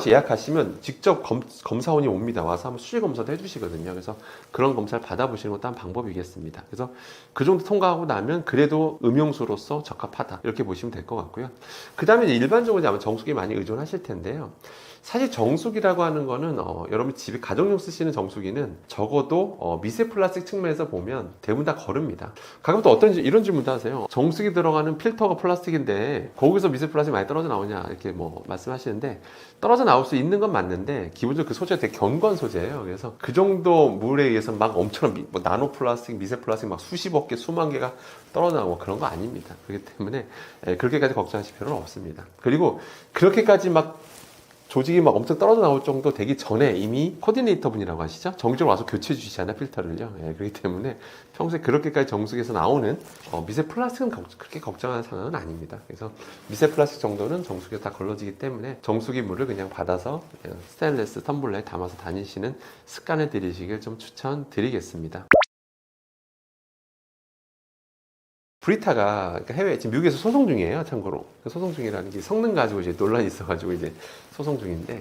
예약하시면 직접 검사원이 옵니다. 와서 한번 수질 검사도 해주시거든요. 그래서 그런 검사를 받아보시는 것도 한 방법이겠습니다. 그래서 그 정도 통과하고 나면 그래도 음용수로서 적합하다 이렇게 보시면 될 것 같고요. 그 다음에 일반적으로 아마 정수기 많이 의존하실 텐데요. 사실 정수기라고 하는 거는 여러분 집에 가정용 쓰시는 정수기는 적어도 미세 플라스틱 측면에서 보면 대부분 다 거릅니다. 가끔 또 이런 질문도 하세요. 정수기 들어가는 필터가 플라스틱인데 거기서 미세 플라스틱 많이 떨어져 나오냐 이렇게 뭐 말씀하시는데 떨어져 나올 수 있는 건 맞는데 기본적으로 그 소재가 되게 견고한 소재예요. 그래서 그 정도 물에 의해서 막 엄청 뭐 나노 플라스틱, 미세 플라스틱 막 수십억 개, 수만 개가 떨어져 나오고 그런 거 아닙니다. 그렇기 때문에 그렇게까지 걱정하실 필요는 없습니다. 그리고 그렇게까지 막 조직이 막 엄청 떨어져 나올 정도 되기 전에 이미 코디네이터 분이라고 하시죠? 정기적으로 와서 교체해 주시잖아요, 필터를요. 예, 그렇기 때문에 평소에 그렇게까지 정수기에서 나오는 미세 플라스틱은 그렇게 걱정하는 상황은 아닙니다. 그래서 미세 플라스틱 정도는 정수기에 다 걸러지기 때문에 정수기 물을 그냥 받아서 스테인리스 텀블러에 담아서 다니시는 습관을 들이시길 좀 추천드리겠습니다. 브리타가 해외 지금 미국에서 소송 중이에요. 참고로 소송 중이라는 게 성능 가지고 이제 논란이 있어가지고 이제 소송 중인데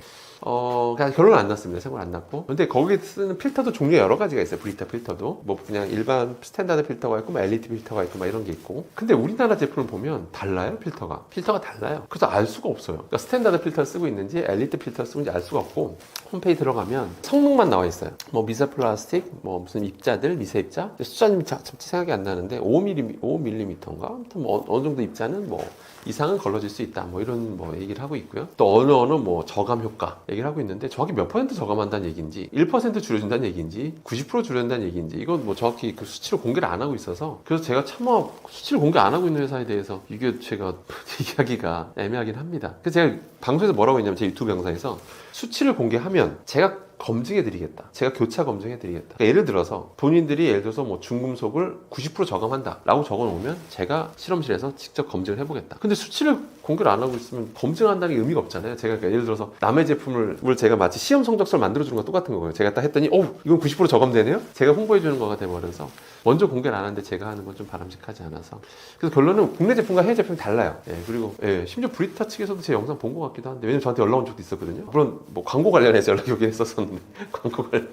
그냥 결론은 안 났습니다. 참고로 안 났고. 근데 거기에 쓰는 필터도 종류가 여러 가지가 있어요. 브리타 필터도 뭐 그냥 일반 스탠다드 필터가 있고 뭐 LED 필터가 있고 막 이런 게 있고. 근데 우리나라 제품을 보면 달라요. 필터가 달라요. 그래서 알 수가 없어요. 그러니까 스탠다드 필터를 쓰고 있는지 LED 필터를 쓰고 있는지 알 수가 없고 홈페이지 들어가면 성능만 나와 있어요. 뭐 미세 플라스틱, 뭐 무슨 입자들, 미세 입자. 숫자는 잠시 생각이 안 나는데 5mm인가? 아무튼 뭐 어느 정도 입자는 뭐 이상은 걸러질 수 있다. 뭐 이런 뭐 얘기를 하고 있고요. 또 어느 뭐 저감 효과 얘기를 하고 있는데 정확히 몇 % 저감한다는 얘기인지 1% 줄여준다는 얘기인지 90% 줄여준다는 얘기인지 이건 뭐 정확히 그 수치로 공개를 안 하고 있어서 그래서 제가 차마 수치를 공개 안 하고 있는 회사에 대해서 이게 제가 이야기가 애매하긴 합니다. 그래서 제가 방송에서 뭐라고 했냐면 제 유튜브 영상에서 수치를 공개하면 제가 검증해드리겠다. 제가 교차 검증해드리겠다. 그러니까 예를 들어서 본인들이 예를 들어서 뭐 중금속을 90% 저감한다 라고 적어놓으면 제가 실험실에서 직접 검증을 해보겠다. 근데 수치를 공개를 안 하고 있으면 검증한다는 게 의미가 없잖아요. 제가 그러니까 예를 들어서 남의 제품을 제가 마치 시험 성적서를 만들어주는 거 똑같은 거예요. 제가 딱 했더니 이건 90% 저감되네요? 제가 홍보해주는 거가 돼버려서 먼저 공개를 안 하는데 제가 하는 건 좀 바람직하지 않아서 그래서 결론은 국내 제품과 해외 제품이 달라요. 그리고 심지어 브리타 측에서도 제 영상 본 것 같기도 한데 왜냐면 저한테 연락 온 적도 있었거든요. 물론 뭐 광고 관련해서 연락이 오긴 했었었는데 광고 관련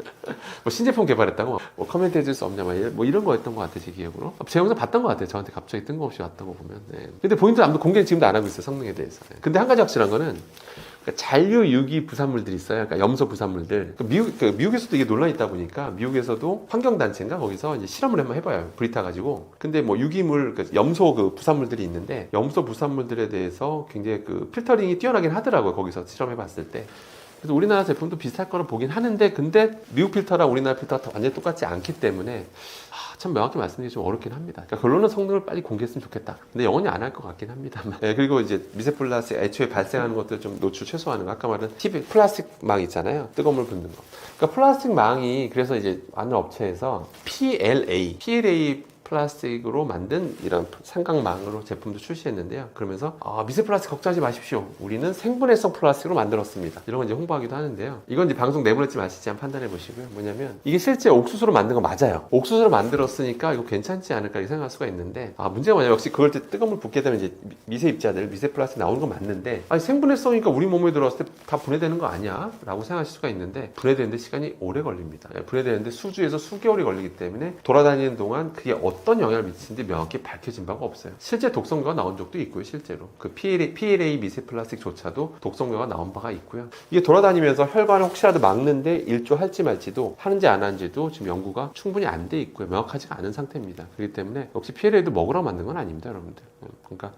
뭐 신제품 개발했다고 뭐 커멘트 해줄 수 없냐 뭐 이런 거였던 것 같아요. 제 기억으로 제 영상 봤던 것 같아요. 저한테 갑자기 뜬금없이 왔던 거 보면 근데 본인도 아무도 공개는 지금도 안 하고 있어요. 성능에 대해서. 근데 한 가지 확실한 거는 그러니까 잔류 유기 부산물들이 있어요. 그러니까 염소 부산물들. 미국에서도 이게 논란이 있다 보니까 미국에서도 환경단체인가 거기서 이제 실험을 한번 해봐요. 불이 타가지고. 근데 뭐 유기물, 염소 그 부산물들이 있는데 염소 부산물들에 대해서 굉장히 그 필터링이 뛰어나긴 하더라고요. 거기서 실험해봤을 때. 그래서 우리나라 제품도 비슷할 거라 보긴 하는데 근데 미국 필터랑 우리나라 필터가 완전히 똑같지 않기 때문에 참 명확히 말씀드리기 좀 어렵긴 합니다. 그러니까 결론은 성능을 빨리 공개했으면 좋겠다. 근데 영원히 안 할 것 같긴 합니다만. 네, 그리고 이제 미세 플라스틱 애초에 발생하는 것들 좀 노출 최소화하는 거. 아까 말한 플라스틱 망 있잖아요. 뜨거운 물 붓는 거. 그러니까 플라스틱 망이 그래서 이제 많은 업체에서 PLA 플라스틱으로 만든 이런 삼각망으로 제품도 출시했는데요. 그러면서 미세 플라스틱 걱정하지 마십시오. 우리는 생분해성 플라스틱으로 만들었습니다. 이런 건 이제 홍보하기도 하는데요. 이건 이제 방송 내보낼지 마실지 한번 판단해 보시고요. 뭐냐면 이게 실제 옥수수로 만든 거 맞아요. 옥수수로 만들었으니까 이거 괜찮지 않을까 이렇게 생각할 수가 있는데 문제가 뭐냐면 역시 그걸 때 뜨거운 물 붓게 되면 이제 미세 입자들, 미세 플라스틱 나오는 건 맞는데 생분해성이니까 우리 몸에 들어왔을 때 다 분해되는 거 아니야? 라고 생각하실 수가 있는데 분해되는데 시간이 오래 걸립니다. 분해되는데 수주에서 수개월이 걸리기 때문에 돌아다니는 동안 그게 어떤 영향을 미치는지 명확히 밝혀진 바가 없어요. 실제 독성료가 나온 적도 있고요. 실제로 그 PLA 미세 플라스틱조차도 독성료가 나온 바가 있고요. 이게 돌아다니면서 혈관을 혹시라도 막는데 일조할지 말지도 하는지 안 하는지도 지금 연구가 충분히 안 돼 있고요. 명확하지가 않은 상태입니다. 그렇기 때문에 역시 PLA도 먹으라고 만든 건 아닙니다, 여러분들. 그러니까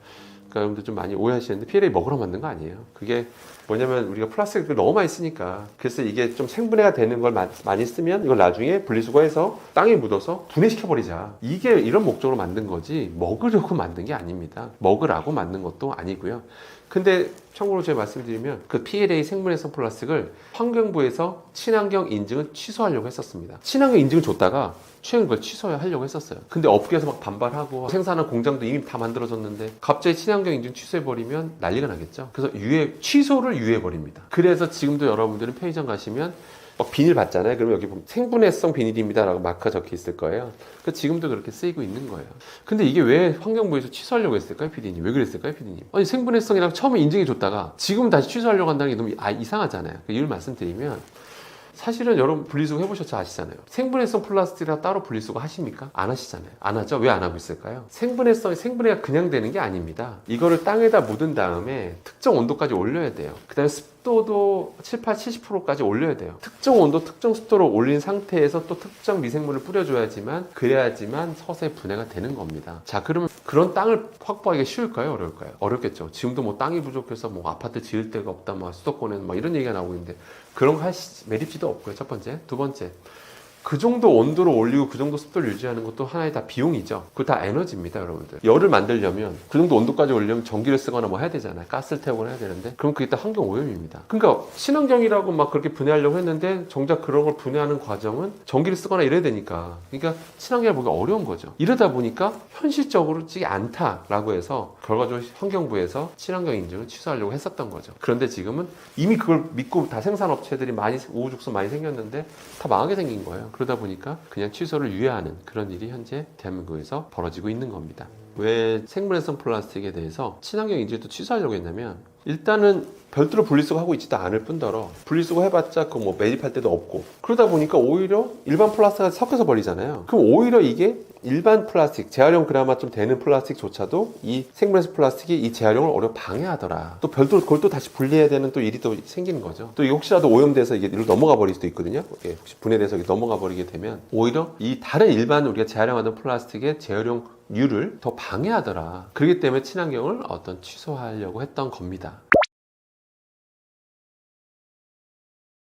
여러분들 좀 많이 오해하시는데 PLA 먹으라고 만든 거 아니에요. 그게 뭐냐면 우리가 플라스틱을 너무 많이 쓰니까 그래서 이게 좀 생분해가 되는 걸 많이 쓰면 이걸 나중에 분리수거해서 땅에 묻어서 분해시켜버리자. 이게 이런 목적으로 만든 거지 먹으려고 만든 게 아닙니다. 먹으라고 만든 것도 아니고요. 근데 참고로 제가 말씀드리면 그 PLA 생분해성 플라스틱을 환경부에서 친환경 인증을 취소하려고 했었습니다. 친환경 인증을 줬다가 최근 그걸 취소하려고 했었어요. 근데 업계에서 막 반발하고 생산한 공장도 이미 다 만들어졌는데 갑자기 친환경 인증 취소해버리면 난리가 나겠죠. 그래서 취소를 유예해버립니다. 그래서 지금도 여러분들은 편의점 가시면 막 비닐 받잖아요. 그러면 여기 보면 생분해성 비닐입니다 라고 마크가 적혀 있을 거예요. 지금도 그렇게 쓰이고 있는 거예요. 근데 이게 왜 환경부에서 취소하려고 했을까요, PD님? 왜 그랬을까요, PD님? 아니 생분해성이라고 처음에 인증해 줬다가 지금 다시 취소하려고 한다는 게 너무 이상하잖아요. 그 이유를 말씀드리면 사실은 여러분 분리수거 해보셨죠? 아시잖아요. 생분해성 플라스틱이랑 따로 분리수거 하십니까? 안 하시잖아요. 안 하죠? 왜 안 하고 있을까요? 생분해가 그냥 되는 게 아닙니다. 이거를 땅에다 묻은 다음에 특정 온도까지 올려야 돼요. 그 다음에 습도도 70%까지 올려야 돼요. 특정 온도, 특정 습도로 올린 상태에서 또 특정 미생물을 뿌려줘야지만 그래야지만 서서히 분해가 되는 겁니다. 자, 그러면 그런 땅을 확보하기가 쉬울까요? 어려울까요? 어렵겠죠. 지금도 뭐 땅이 부족해서 뭐 아파트 지을 데가 없다, 뭐 수도권에는 막 이런 얘기가 나오고 있는데 그런 거 할 매립지도 없고요. 첫 번째. 두 번째. 그 정도 온도를 올리고 그 정도 습도를 유지하는 것도 하나의 다 비용이죠. 그거 다 에너지입니다, 여러분들. 열을 만들려면 그 정도 온도까지 올리려면 전기를 쓰거나 뭐 해야 되잖아요. 가스를 태우거나 해야 되는데 그럼 그게 다 환경 오염입니다. 그러니까 친환경이라고 막 그렇게 분해하려고 했는데 정작 그런 걸 분해하는 과정은 전기를 쓰거나 이래야 되니까 그러니까 친환경을 보기가 어려운 거죠. 이러다 보니까 현실적으로 찌지 않다라고 해서 결과적으로 환경부에서 친환경 인증을 취소하려고 했었던 거죠. 그런데 지금은 이미 그걸 믿고 다 생산업체들이 많이 우후죽순 많이 생겼는데 다 망하게 생긴 거예요. 그러다 보니까 그냥 취소를 유예하는 그런 일이 현재 대한민국에서 벌어지고 있는 겁니다. 왜 생분해성 플라스틱에 대해서 친환경 인증도 취소하려고 했냐면 일단은 별도로 분리수거 하고 있지도 않을 뿐더러 분리수거 해봤자 그 뭐 매립할 데도 없고 그러다 보니까 오히려 일반 플라스틱과 섞여서 버리잖아요. 그럼 오히려 이게 일반 플라스틱, 재활용 그나마 좀 되는 플라스틱조차도 이 생분해성 플라스틱이 이 재활용을 오히려 방해하더라. 또 별도로 그걸 또 다시 분리해야 되는 또 일이 또 생기는 거죠. 또 이게 혹시라도 오염돼서 이게 이리로 넘어가 버릴 수도 있거든요. 혹시 분해돼서 넘어가 버리게 되면 오히려 이 다른 일반 우리가 재활용하는 플라스틱의 재활용률을 더 방해하더라. 그렇기 때문에 친환경을 취소하려고 했던 겁니다.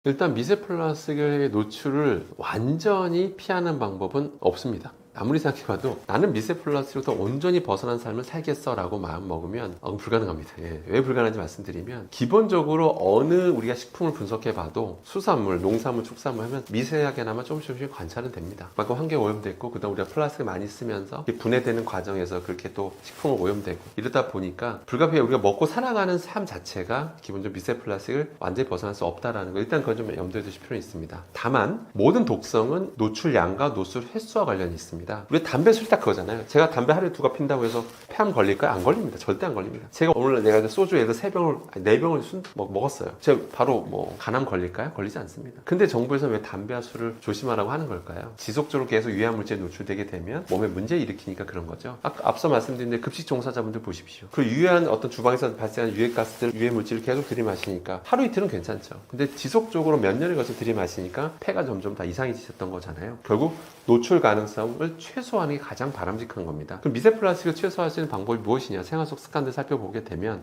일단 미세 플라스틱의 노출을 완전히 피하는 방법은 없습니다. 아무리 생각해봐도 나는 미세 플라스틱으로부터 온전히 벗어난 삶을 살겠어 라고 마음 먹으면 불가능합니다. 왜 불가능한지 말씀드리면 기본적으로 어느 우리가 식품을 분석해봐도 수산물, 농산물, 축산물 하면 미세하게나마 조금씩 관찰은 됩니다. 그만큼 환경 오염됐고 그다음 우리가 플라스틱을 많이 쓰면서 분해되는 과정에서 그렇게 또 식품은 오염되고 이러다 보니까 불가피하게 우리가 먹고 살아가는 삶 자체가 기본적으로 미세 플라스틱을 완전히 벗어날 수 없다라는 거 일단 그건 좀 염두에 두실 필요는 있습니다. 다만 모든 독성은 노출량과 노출 횟수와 관련이 있습니다. 겁니다. 우리 담배 술이 딱 그거잖아요. 제가 담배 하루에 2갑 핀다고 해서 폐암 걸릴까요? 안 걸립니다. 절대 안 걸립니다. 제가 오늘 내가 소주 예를 4병을 먹었어요. 제가 바로 뭐 간암 걸릴까요? 걸리지 않습니다. 근데 정부에서 왜 담배와 술을 조심하라고 하는 걸까요? 지속적으로 계속 유해물질에 노출되게 되면 몸에 문제 일으키니까 그런 거죠. 앞서 말씀드린 데 급식 종사자분들 보십시오. 그 유해한 어떤 주방에서 발생하는 유해가스들, 유해물질을 계속 들이마시니까 하루 이틀은 괜찮죠. 근데 지속적으로 몇 년을 거쳐 들이마시니까 폐가 점점 다 이상해지셨던 거잖아요. 결국 노출 가능성을 최소화하는 게 가장 바람직한 겁니다. 그럼 미세 플라스틱을 최소화할 수 있는 방법이 무엇이냐? 생활 속 습관들 살펴보게 되면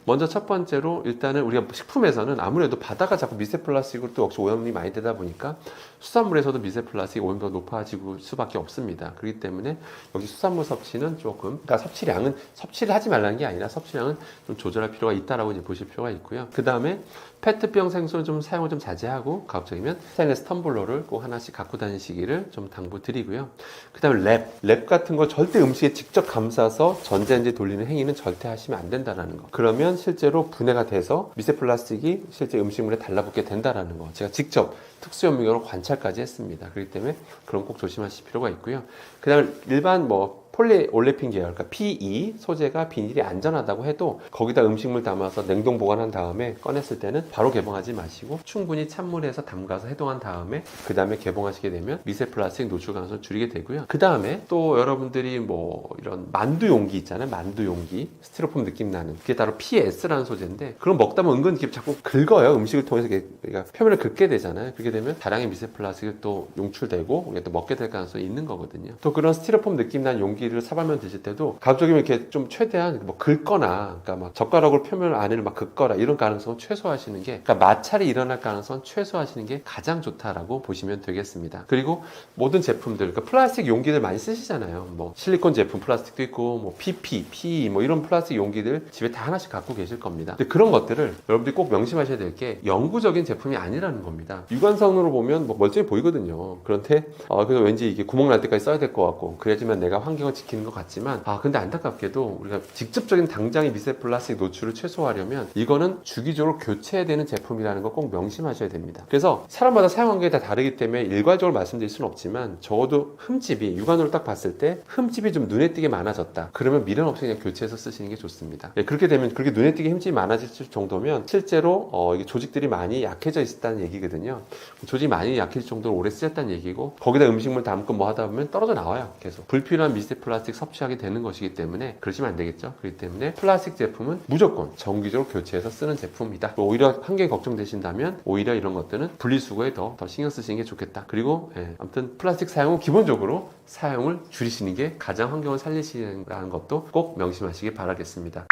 먼저 첫 번째로 일단은 우리가 식품에서는 아무래도 바다가 자꾸 미세 플라스틱으로 또 역시 오염이 많이 되다 보니까 수산물에서도 미세 플라스틱 오염도가 높아지고 수밖에 없습니다. 그렇기 때문에 여기 수산물 섭취는 조금, 그러니까 섭취를 하지 말라는 게 아니라 섭취량은 좀 조절할 필요가 있다라고 이제 보실 필요가 있고요. 그 다음에 페트병 생수를 좀 사용을 좀 자제하고 가급적이면 스테인리스 텀블러를 꼭 하나씩 갖고 다니시기를 좀 당부드리고요. 그 다음에 랩 같은 거 절대 음식에 직접 감싸서 전자레인지 돌리는 행위는 절대 하시면 안 된다는 거. 그러면 실제로 분해가 돼서 미세 플라스틱이 실제 음식물에 달라붙게 된다는 거. 제가 직접 특수현미경으로 관찰까지 했습니다. 그렇기 때문에 그런 꼭 조심하실 필요가 있고요. 그 다음에 일반 폴리올레핀 계열, 그러니까 PE 소재가 비닐이 안전하다고 해도 거기다 음식물 담아서 냉동 보관한 다음에 꺼냈을 때는 바로 개봉하지 마시고 충분히 찬물에서 담가서 해동한 다음에 그 다음에 개봉하시게 되면 미세 플라스틱 노출 가능성을 줄이게 되고요. 그 다음에 또 여러분들이 이런 만두 용기 있잖아요. 만두 용기, 스티로폼 느낌 나는 그게 바로 PS라는 소재인데 그럼 먹다 보면 은근 이렇게 자꾸 긁어요. 음식을 통해서 그러니까 표면을 긁게 되잖아요. 그렇게 되면 다량의 미세 플라스틱이 또 용출되고 우리가 또 먹게 될 가능성이 있는 거거든요. 또 그런 스티로폼 느낌 난 용기 를 사발면 드실 때도 가급적이면 이렇게 좀 최대한 긁거나, 그러니까 막 젓가락으로 표면 안을 막 긁거나 이런 가능성을 최소화하시는 게, 그러니까 마찰이 일어날 가능성을 최소화하시는 게 가장 좋다라고 보시면 되겠습니다. 그리고 모든 제품들, 그러니까 플라스틱 용기들 많이 쓰시잖아요. 실리콘 제품 플라스틱도 있고, PP, PE 이런 플라스틱 용기들 집에 다 하나씩 갖고 계실 겁니다. 근데 그런 것들을 여러분들이 꼭 명심하셔야 될 게 영구적인 제품이 아니라는 겁니다. 육안선으로 보면 멀쩡해 보이거든요. 그런데 그래서 왠지 이게 구멍 날 때까지 써야 될 것 같고, 그래야지만 내가 환경을 지키는 것 같지만 근데 안타깝게도 우리가 직접적인 당장의 미세 플라스틱 노출을 최소화하려면 이거는 주기적으로 교체해야 되는 제품이라는 거 꼭 명심하셔야 됩니다. 그래서 사람마다 사용한 게 다 다르기 때문에 일괄적으로 말씀드릴 수는 없지만 적어도 흠집이 육안으로 딱 봤을 때 흠집이 좀 눈에 띄게 많아졌다. 그러면 미련 없이 그냥 교체해서 쓰시는 게 좋습니다. 그렇게 되면 그렇게 눈에 띄게 흠집이 많아질 정도면 실제로 이게 조직들이 많이 약해져 있다는 얘기거든요. 조직이 많이 약해질 정도로 오래 쓰였다는 얘기고 거기다 음식물 담고 뭐 하다 보면 떨어져 나와요. 계속 불필요한 미세 플라스틱 섭취하게 되는 것이기 때문에 그러시면 안 되겠죠. 그렇기 때문에 플라스틱 제품은 무조건 정기적으로 교체해서 쓰는 제품이다. 오히려 환경이 걱정되신다면 오히려 이런 것들은 분리수거에 더 신경 쓰시는 게 좋겠다. 그리고 아무튼 플라스틱 사용은 기본적으로 사용을 줄이시는 게 가장 환경을 살리시는 것도 꼭 명심하시기 바라겠습니다.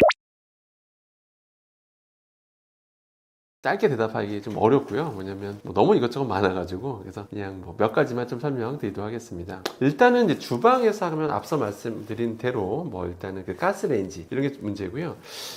짧게 대답하기 좀 어렵고요. 뭐냐면 너무 이것저것 많아가지고 그래서 그냥 몇 가지만 좀 설명드리도록 하겠습니다. 일단은 이제 주방에서 하면 앞서 말씀드린 대로 일단은 그 가스레인지 이런 게 문제고요.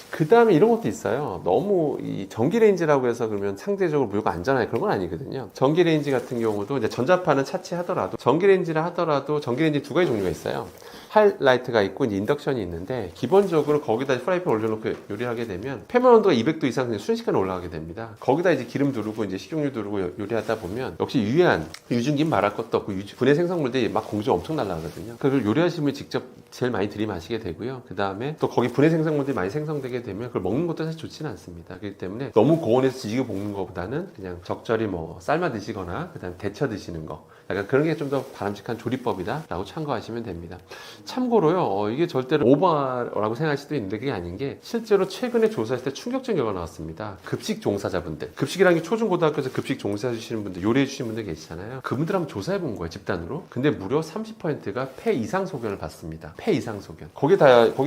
그 다음에 이런 것도 있어요. 너무 이 전기레인지라고 해서 그러면 상대적으로 무조건 안전하게 그런 건 아니거든요. 전기레인지 같은 경우도 이제 전자파는 차치하더라도 전기레인지라 하더라도 전기레인지 2가지 종류가 있어요. 하이라이트가 있고 이제 인덕션이 있는데 기본적으로 거기다 프라이팬 올려놓고 요리하게 되면 표면 온도가 200도 이상 그냥 순식간에 올라가게 됩니다. 거기다 이제 기름 두르고 이제 식용유 두르고 요리하다 보면 역시 유해한 유증기는 말할 것도 없고 분해 생성물들이 막 공중 엄청 날아가거든요. 그걸 요리하시는 분이 직접 제일 많이 들이마시게 되고요. 그 다음에 또 거기 분해 생성물들이 많이 생성되게 되면 그걸 먹는 것도 사실 좋지는 않습니다. 그렇기 때문에 너무 고온에서 지지게 볶는 것보다는 그냥 적절히 삶아 드시거나 그 다음에 데쳐 드시는 거 약간 그런 게 좀 더 바람직한 조리법이다 라고 참고하시면 됩니다. 참고로요, 이게 절대로 오버라고 생각할 수도 있는데 그게 아닌 게 실제로 최근에 조사했을 때 충격적인 결과가 나왔습니다. 급식 종사자분들, 급식이라는 게 초중고등학교에서 급식 종사해 주시는 분들, 요리해 주시는 분들 계시잖아요. 그분들 한번 조사해 본 거예요, 집단으로. 근데 무려 30%가 폐 이상 소견을 받습니다. 폐 이상 소견. 거기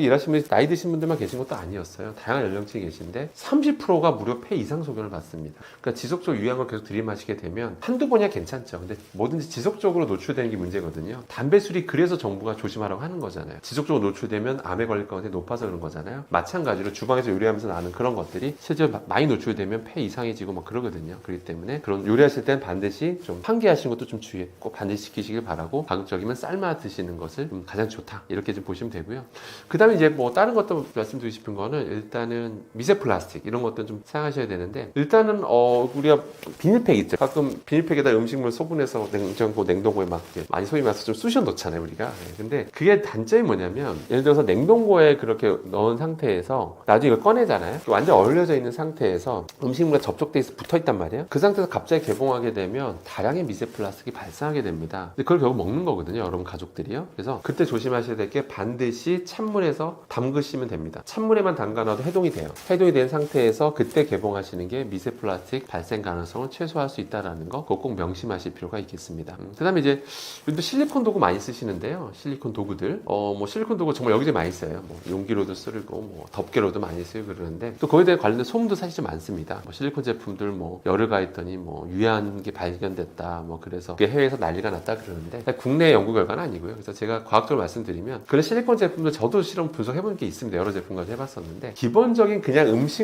일하시는 분이 나이 드신 분들만 계신 것도 아니었어요. 다양한 연령층이 계신데 30%가 무려 폐 이상 소견을 받습니다. 그러니까 지속적으로 유해한 걸 계속 들이마시게 되면 한두 번이야 괜찮죠. 근데 뭐든지 지속적으로 노출되는 게 문제거든요. 담배, 술이 그래서 정부가 조심하라고 하는 거잖아요. 지속적으로 노출되면 암에 걸릴 가능성이 높아서 그런 거잖아요. 마찬가지로 주방에서 요리하면서 나는 그런 것들이 실제로 많이 노출되면 되면 폐 이상해지고 막 그러거든요. 그렇기 때문에 그런 요리하실 땐 반드시 좀 환기하시는 것도 좀 주의 꼭 반드시 지키시길 바라고, 가급적이면 삶아 드시는 것을 가장 좋다, 이렇게 좀 보시면 되고요. 그 다음에 이제 뭐 다른 것도 말씀드리고 싶은 거는, 일단은 미세 플라스틱 이런 것도 좀 사용하셔야 되는데, 일단은 우리가 비닐팩 있죠. 가끔 비닐팩에다 음식물 소분해서 냉장고, 냉동고에 막 많이 소위 말해서 좀 쑤셔 넣잖아요, 우리가. 근데 그게 단점이 뭐냐면, 예를 들어서 냉동고에 그렇게 넣은 상태에서 나중에 이걸 꺼내잖아요. 완전 얼려져 있는 상태에서 음식물과 접촉돼 있어 붙어 있단 말이에요. 그 상태에서 갑자기 개봉하게 되면 다량의 미세 플라스틱이 발생하게 됩니다. 근데 그걸 결국 먹는 거거든요, 여러분 가족들이요. 그래서 그때 조심하셔야 될 게, 반드시 찬물에서 담그시면 됩니다. 찬물에만 담가놔도 해동이 돼요. 해동이 된 상태에서 그때 개봉하시는 게 미세 플라스틱 발생 가능성을 최소화할 수 있다는 거, 그거 꼭 명심하실 필요가 있겠습니다. 그 다음에 이제 요즘도 실리콘 도구 많이 쓰시는데요. 실리콘 도구들, 뭐 실리콘 도구 정말 여기저기 많이 써요. 뭐 용기로도 쓰고 뭐 덮개로도 많이 쓰고 그러는데, 또 거기에 대해 관련된 소문도 사실 좀 많습니다. 뭐 실리콘 제품들 뭐 열을 가했더니 뭐 유해한 게 발견됐다, 뭐 그래서 그게 해외에서 난리가 났다 그러는데, 국내 연구 결과는 아니고요. 그래서 제가 과학적으로 말씀드리면, 그런 실리콘 제품들 저도 실험 분석해본 게 있습니다. 여러 제품까지 해봤었는데, 기본적인 그냥 음식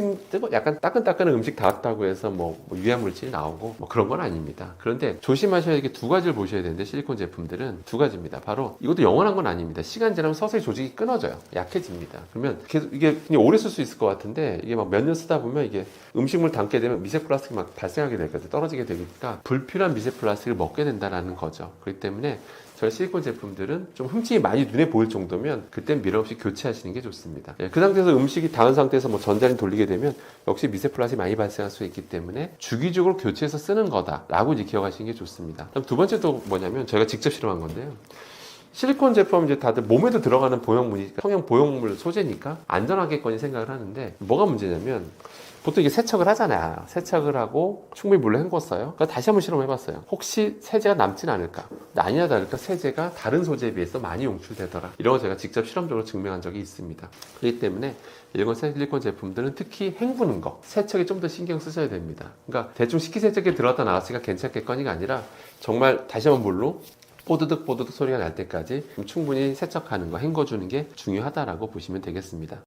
약간 따끈따끈한 음식 닿았다고 해서 뭐 유해 물질이 나오고 뭐 그런 건 아닙니다. 그런데 조심하셔야 할 게 두 가지를 보셔야 되는데, 실리콘 제품들은 두 가지입니다. 바로 이것도 영원한 건 아닙니다. 시간 지나면 서서히 조직이 끊어져요. 약해집니다. 그러면 계속 이게 그냥 오래 쓸 수 있을 것 같은데, 이게 막 몇 년 쓰다 보면 이게 음식물 담게 되면 미세 플라스틱이 막 발생하게 되거든요. 떨어지게 되니까 불필요한 미세 플라스틱을 먹게 된다는 거죠. 그렇기 때문에 저희 실리콘 제품들은 좀 흠집이 많이 눈에 보일 정도면 그땐 미련 없이 교체하시는 게 좋습니다. 그 상태에서 음식이 닿은 상태에서 뭐 전자레인지 돌리게 되면 역시 미세 플라스틱이 많이 발생할 수 있기 때문에 주기적으로 교체해서 쓰는 거다라고 이제 기억하시는 게 좋습니다. 그럼 두 번째 또 뭐냐면, 저희가 직접 실험한 건데요. 실리콘 제품 이제 다들 몸에도 들어가는 보형물이 성형 보형물 소재니까 안전하겠거니 생각을 하는데, 뭐가 문제냐면, 보통 이게 세척을 하잖아요. 세척을 하고 충분히 물로 헹궜어요. 그러니까 다시 한번 실험해봤어요. 혹시 세제가 남진 않을까? 근데 아니나 다를까 세제가 다른 소재에 비해서 많이 용출되더라. 이런 거 제가 직접 실험적으로 증명한 적이 있습니다. 그렇기 때문에 이런 실리콘 제품들은 특히 헹구는 거, 세척에 좀 더 신경 쓰셔야 됩니다. 그러니까 대충 식기세척기에 들어갔다 나왔으니까 괜찮겠거니가 아니라, 정말 다시 한번 물로 뽀드득 뽀드득 소리가 날 때까지 충분히 세척하는 거, 헹궈주는 게 중요하다라고 보시면 되겠습니다.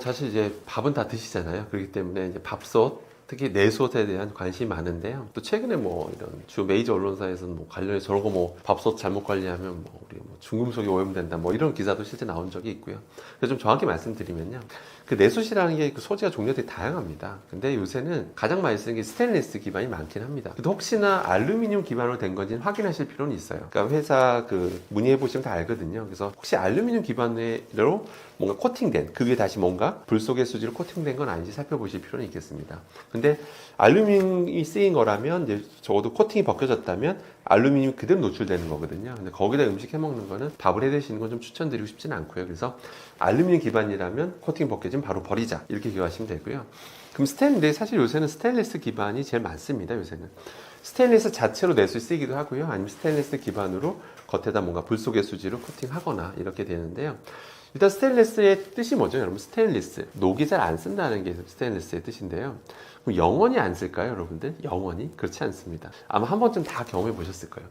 사실 이제 밥은 다 드시잖아요. 그렇기 때문에 이제 밥솥, 특히 내솥에 대한 관심이 많은데요. 또 최근에 뭐 이런 주 메이저 언론사에서는 뭐 관련해서 저러고 뭐 밥솥 잘못 관리하면 뭐 우리 뭐 중금속이 오염된다, 뭐 이런 기사도 실제 나온 적이 있고요. 그래서 좀 정확히 말씀드리면요. 그 내솥이라는 게 그 소재가 종류가 되게 다양합니다. 근데 요새는 가장 많이 쓰는 게 스테인리스 기반이 많긴 합니다. 근데 혹시나 알루미늄 기반으로 된 건지는 확인하실 필요는 있어요. 그러니까 회사 그 문의해 보시면 다 알거든요. 그래서 혹시 알루미늄 기반으로 뭔가 코팅된, 그 위에 다시 뭔가 불 속의 수지로 코팅된 건 아닌지 살펴보실 필요는 있겠습니다. 근데 알루미늄이 쓰인 거라면, 이제 적어도 코팅이 벗겨졌다면 알루미늄이 그대로 노출되는 거거든요. 근데 거기다 음식 해 먹는 거는, 밥을 해 드시는 건 좀 추천드리고 싶지는 않고요. 그래서 알루미늄 기반이라면 코팅 벗겨지면 바로 버리자, 이렇게 기억하시면 되고요. 그럼 스테인리스, 사실 요새는 스테인리스 기반이 제일 많습니다. 요새는 스테인리스 자체로 내수 쓰이기도 하고요. 아니면 스테인리스 기반으로 겉에다 뭔가 불 속의 수지로 코팅하거나 이렇게 되는데요. 일단 스테인리스의 뜻이 뭐죠, 여러분? 스테인리스, 녹이 잘 안 쓴다는 게 스테인리스의 뜻인데요. 그럼 영원히 안 쓸까요, 여러분들? 영원히? 그렇지 않습니다. 아마 한 번쯤 다 경험해 보셨을 거예요.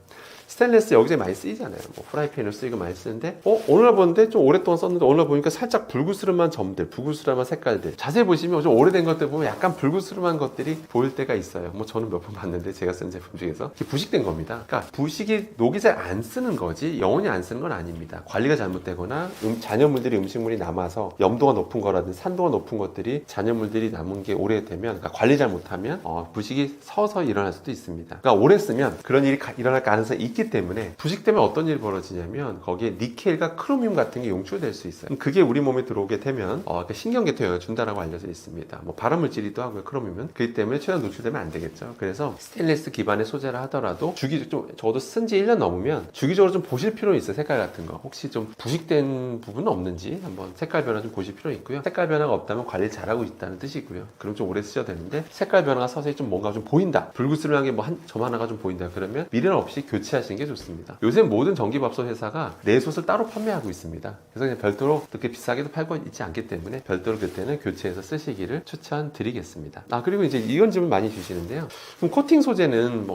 스테인리스 여기저기 많이 쓰이잖아요. 뭐 프라이팬으로 쓰이고 많이 쓰는데, 오늘날 보는데 좀 오랫동안 썼는데, 오늘날 보니까 살짝 불그스름한 점들, 불그스름한 색깔들, 자세히 보시면 좀 오래된 것들 보면 약간 불그스름한 것들이 보일 때가 있어요. 뭐 저는 몇 번 봤는데, 제가 쓴 제품 중에서 이게 부식된 겁니다. 그러니까 부식이, 녹이 잘 안 쓰는 거지 영원히 안 쓰는 건 아닙니다. 관리가 잘못되거나 잔여물들이, 음식물이 남아서 염도가 높은 거라든지 산도가 높은 것들이, 잔여물들이 남은 게 오래되면, 그러니까 관리 잘못하면 부식이 서서히 일어날 수도 있습니다. 그러니까 오래 쓰면 그런 일이 일어날 가능성이 있기 때문에, 부식되면 어떤 일이 벌어지냐면 거기에 니켈과 크로뮴 같은 게 용출될 수 있어요. 그게 우리 몸에 들어오게 되면 신경계통에 영향을 준다라고 알려져 있습니다. 뭐 발암물질이기도 하고요, 크로뮴은. 그렇기 때문에 최대한 노출되면 안 되겠죠. 그래서 스테인리스 기반의 소재라 하더라도 적어도 쓴 지 1년 넘으면 주기적으로 좀 보실 필요는 있어요. 색깔 같은 거 혹시 좀 부식된 부분은 없는지 한번 색깔 변화 좀 보실 필요 있고요. 색깔 변화가 없다면 관리를 잘하고 있다는 뜻이고요. 그럼 좀 오래 쓰셔도 되는데, 색깔 변화가 서서히 좀 뭔가 좀 보인다, 불그스름한 게 뭐 한 점 하나가 좀 보인다, 그러면 미련 없이 교체하시는 게 좋습니다. 요새 모든 전기밥솥 회사가 내솥을 따로 판매하고 있습니다. 그래서 그냥 별도로 그렇게 비싸게도 팔고 있지 않기 때문에 별도로 그때는 교체해서 쓰시기를 추천드리겠습니다. 그리고 이제 이런 질문 많이 주시는데요. 그럼 코팅 소재는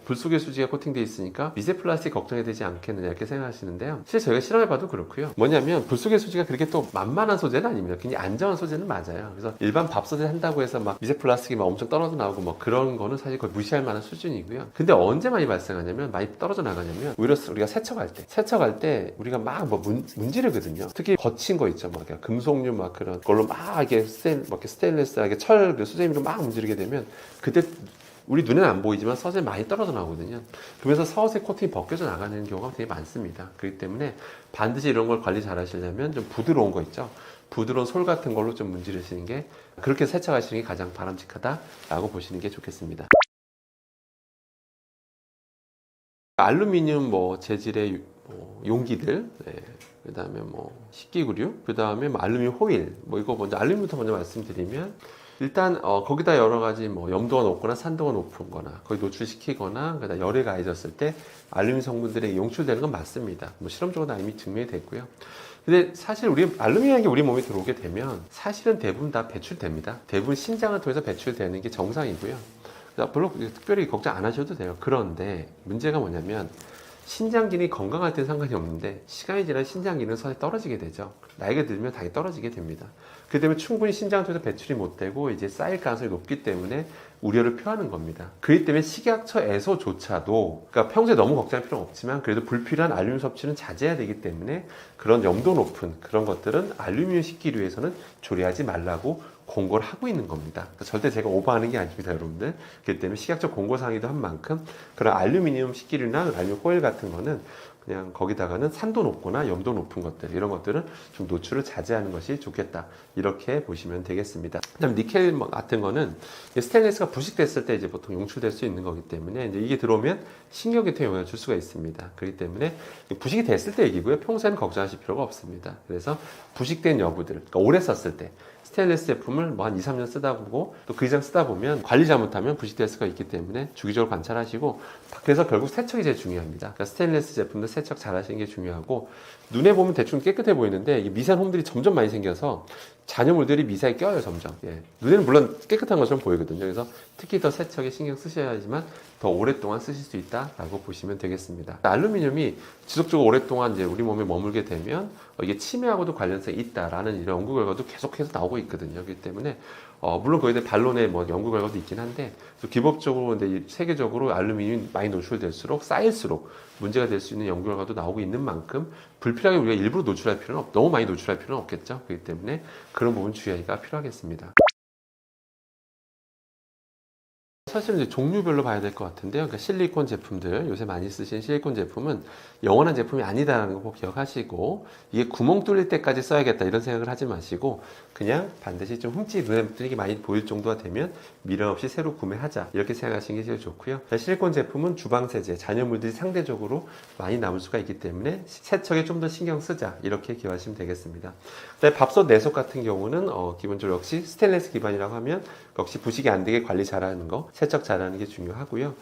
불 속의 수지가 코팅되어 있으니까 미세 플라스틱 걱정이 되지 않겠느냐, 이렇게 생각하시는데요. 사실 저희가 실험해봐도 그렇고요. 뭐냐면 불 속의 미세계 소재가 그렇게 또 만만한 소재는 아닙니다. 굉장히 안전한 소재는 맞아요. 그래서 일반 밥 소재 한다고 해서 막 미세 플라스틱이 막 엄청 떨어져 나오고 뭐 그런 거는 사실 거의 무시할 만한 수준이고요. 근데 언제 많이 발생하냐면, 많이 떨어져 나가냐면 오히려 우리가 세척할 때 우리가 막 뭐 문지르거든요. 특히 거친 거 있죠. 막 금속류 막 그런 걸로 막 이게 스테인리스하게 철 수세미로 막 문지르게 되면 그때 우리 눈에는 안 보이지만 서서히 많이 떨어져 나오거든요. 그러면서 서서히 코팅이 벗겨져 나가는 경우가 되게 많습니다. 그렇기 때문에 반드시 이런 걸 관리 잘 하시려면 좀 부드러운 거 있죠. 부드러운 솔 같은 걸로 좀 문지르시는 게, 그렇게 세척하시는 게 가장 바람직하다라고 보시는 게 좋겠습니다. 알루미늄 뭐 재질의 용기들, 그 다음에 뭐 식기구류, 그 다음에 뭐 알루미늄 호일, 뭐 이거 먼저 알루미늄부터 먼저 말씀드리면, 일단 거기다 여러 가지 뭐 염도가 높거나 산도가 높은 거나 거의 노출시키거나 그다음 열에 가해졌을 때 알루미늄 성분들이 용출되는 건 맞습니다. 뭐 실험적으로 다 이미 증명이 됐고요. 근데 사실 알루미늄이 우리 몸에 들어오게 되면 사실은 대부분 다 배출됩니다. 대부분 신장을 통해서 배출되는 게 정상이고요. 별로 특별히 걱정 안 하셔도 돼요. 그런데 문제가 뭐냐면, 신장 기능이 건강할 때는 상관이 없는데 시간이 지나면 신장 기능은 서서히 떨어지게 되죠. 나이가 들면 당연히 떨어지게 됩니다. 그 때문에 충분히 신장을 통해서 배출이 못 되고 이제 쌓일 가능성이 높기 때문에 우려를 표하는 겁니다. 그렇기 때문에 식약처에서조차도, 그러니까 평소에 너무 걱정할 필요는 없지만 그래도 불필요한 알루미늄 섭취는 자제해야 되기 때문에 그런 염도 높은 그런 것들은 알루미늄 식기류에서는 조리하지 말라고 공고를 하고 있는 겁니다. 절대 제가 오버하는 게 아닙니다, 여러분들. 그렇기 때문에 식약처 공고사항에도 한 만큼 그런 알루미늄 식기류나 알루미늄 호일 같은 거는 그냥 거기다가는 산도 높거나 염도 높은 것들, 이런 것들은 좀 노출을 자제하는 것이 좋겠다, 이렇게 보시면 되겠습니다. 그다음 니켈 같은 거는 스테인리스가 부식됐을 때 이제 보통 용출될 수 있는 거기 때문에 이제 이게 들어오면 신경계통에 영향을 줄 수가 있습니다. 그렇기 때문에 부식이 됐을 때 얘기고요. 평소에는 걱정하실 필요가 없습니다. 그래서 부식된 여부들, 그러니까 오래 썼을 때 스테인리스 제품을 뭐 한 2, 3년 쓰다 보고 또 그 이상 쓰다 보면 관리 잘못하면 부식될 수가 있기 때문에 주기적으로 관찰하시고, 그래서 결국 세척이 제일 중요합니다. 그러니까 스테인리스 제품도 세척 잘 하시는 게 중요하고, 눈에 보면 대충 깨끗해 보이는데 이 미세한 홈들이 점점 많이 생겨서 잔여물들이 미세하게 껴요, 점점. 눈에는 물론 깨끗한 것처럼 보이거든요. 그래서 특히 더 세척에 신경 쓰셔야 하지만 더 오랫동안 쓰실 수 있다라고 보시면 되겠습니다. 알루미늄이 지속적으로 오랫동안 이제 우리 몸에 머물게 되면 이게 치매하고도 관련성이 있다라는 이런 연구 결과도 계속해서 나오고 있거든요. 그렇기 때문에 물론 거기에 대해 반론의 뭐 연구 결과도 있긴 한데, 기법적으로 근데 세계적으로 알루미늄이 많이 노출될수록 쌓일수록 문제가 될 수 있는 연구 결과도 나오고 있는 만큼 불필요하게 우리가 일부러 노출할 필요는 너무 많이 노출할 필요는 없겠죠. 그렇기 때문에 그런 부분 주의하기가 필요하겠습니다. 사실은 이제 종류별로 봐야 될 것 같은데요. 그러니까 실리콘 제품들, 요새 많이 쓰시는 실리콘 제품은 영원한 제품이 아니다라는 거 꼭 기억하시고, 이게 구멍 뚫릴 때까지 써야겠다 이런 생각을 하지 마시고, 그냥 반드시 좀 눈에 띄게 많이 보일 정도가 되면 미련 없이 새로 구매하자, 이렇게 생각하시는 게 제일 좋고요. 실리콘 제품은 주방 세제, 잔여물들이 상대적으로 많이 남을 수가 있기 때문에 세척에 좀 더 신경 쓰자, 이렇게 기억하시면 되겠습니다. 밥솥 내속 같은 경우는 기본적으로 역시 스테인리스 기반이라고 하면 역시 부식이 안 되게 관리 잘하는 거, 세척 잘하는 게 중요하고요.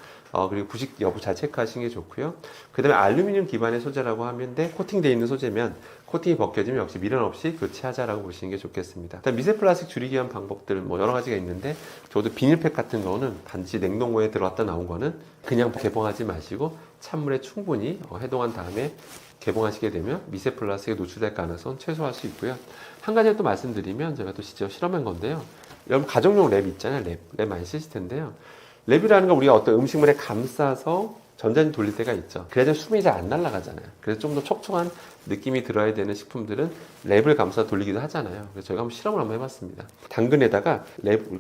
그리고 부식 여부 잘 체크하시는 게 좋고요. 그 다음에 알루미늄 기반의 소재라고 하면 코팅되어 있는 소재면 코팅이 벗겨지면 역시 미련 없이 교체하자라고 보시는 게 좋겠습니다. 미세 플라스틱 줄이기 위한 방법들 뭐 여러 가지가 있는데, 저도 비닐팩 같은 거는 반드시 냉동고에 들어갔다 나온 거는 그냥 개봉하지 마시고 찬물에 충분히 해동한 다음에 개봉하시게 되면 미세 플라스틱에 노출될 가능성은 최소화할 수 있고요. 한 가지 또 말씀드리면, 제가 또 직접 실험한 건데요. 여러분 가정용 랩 있잖아요. 랩 많이 쓰실 텐데요. 랩이라는 건 우리가 어떤 음식물에 감싸서 전자레인지 돌릴 때가 있죠. 그래야 수분이 잘 안 날아가잖아요. 그래서 좀 더 촉촉한 느낌이 들어야 되는 식품들은 랩을 감싸 돌리기도 하잖아요. 그래서 저희가 한번 실험을 한번 해봤습니다. 당근에다가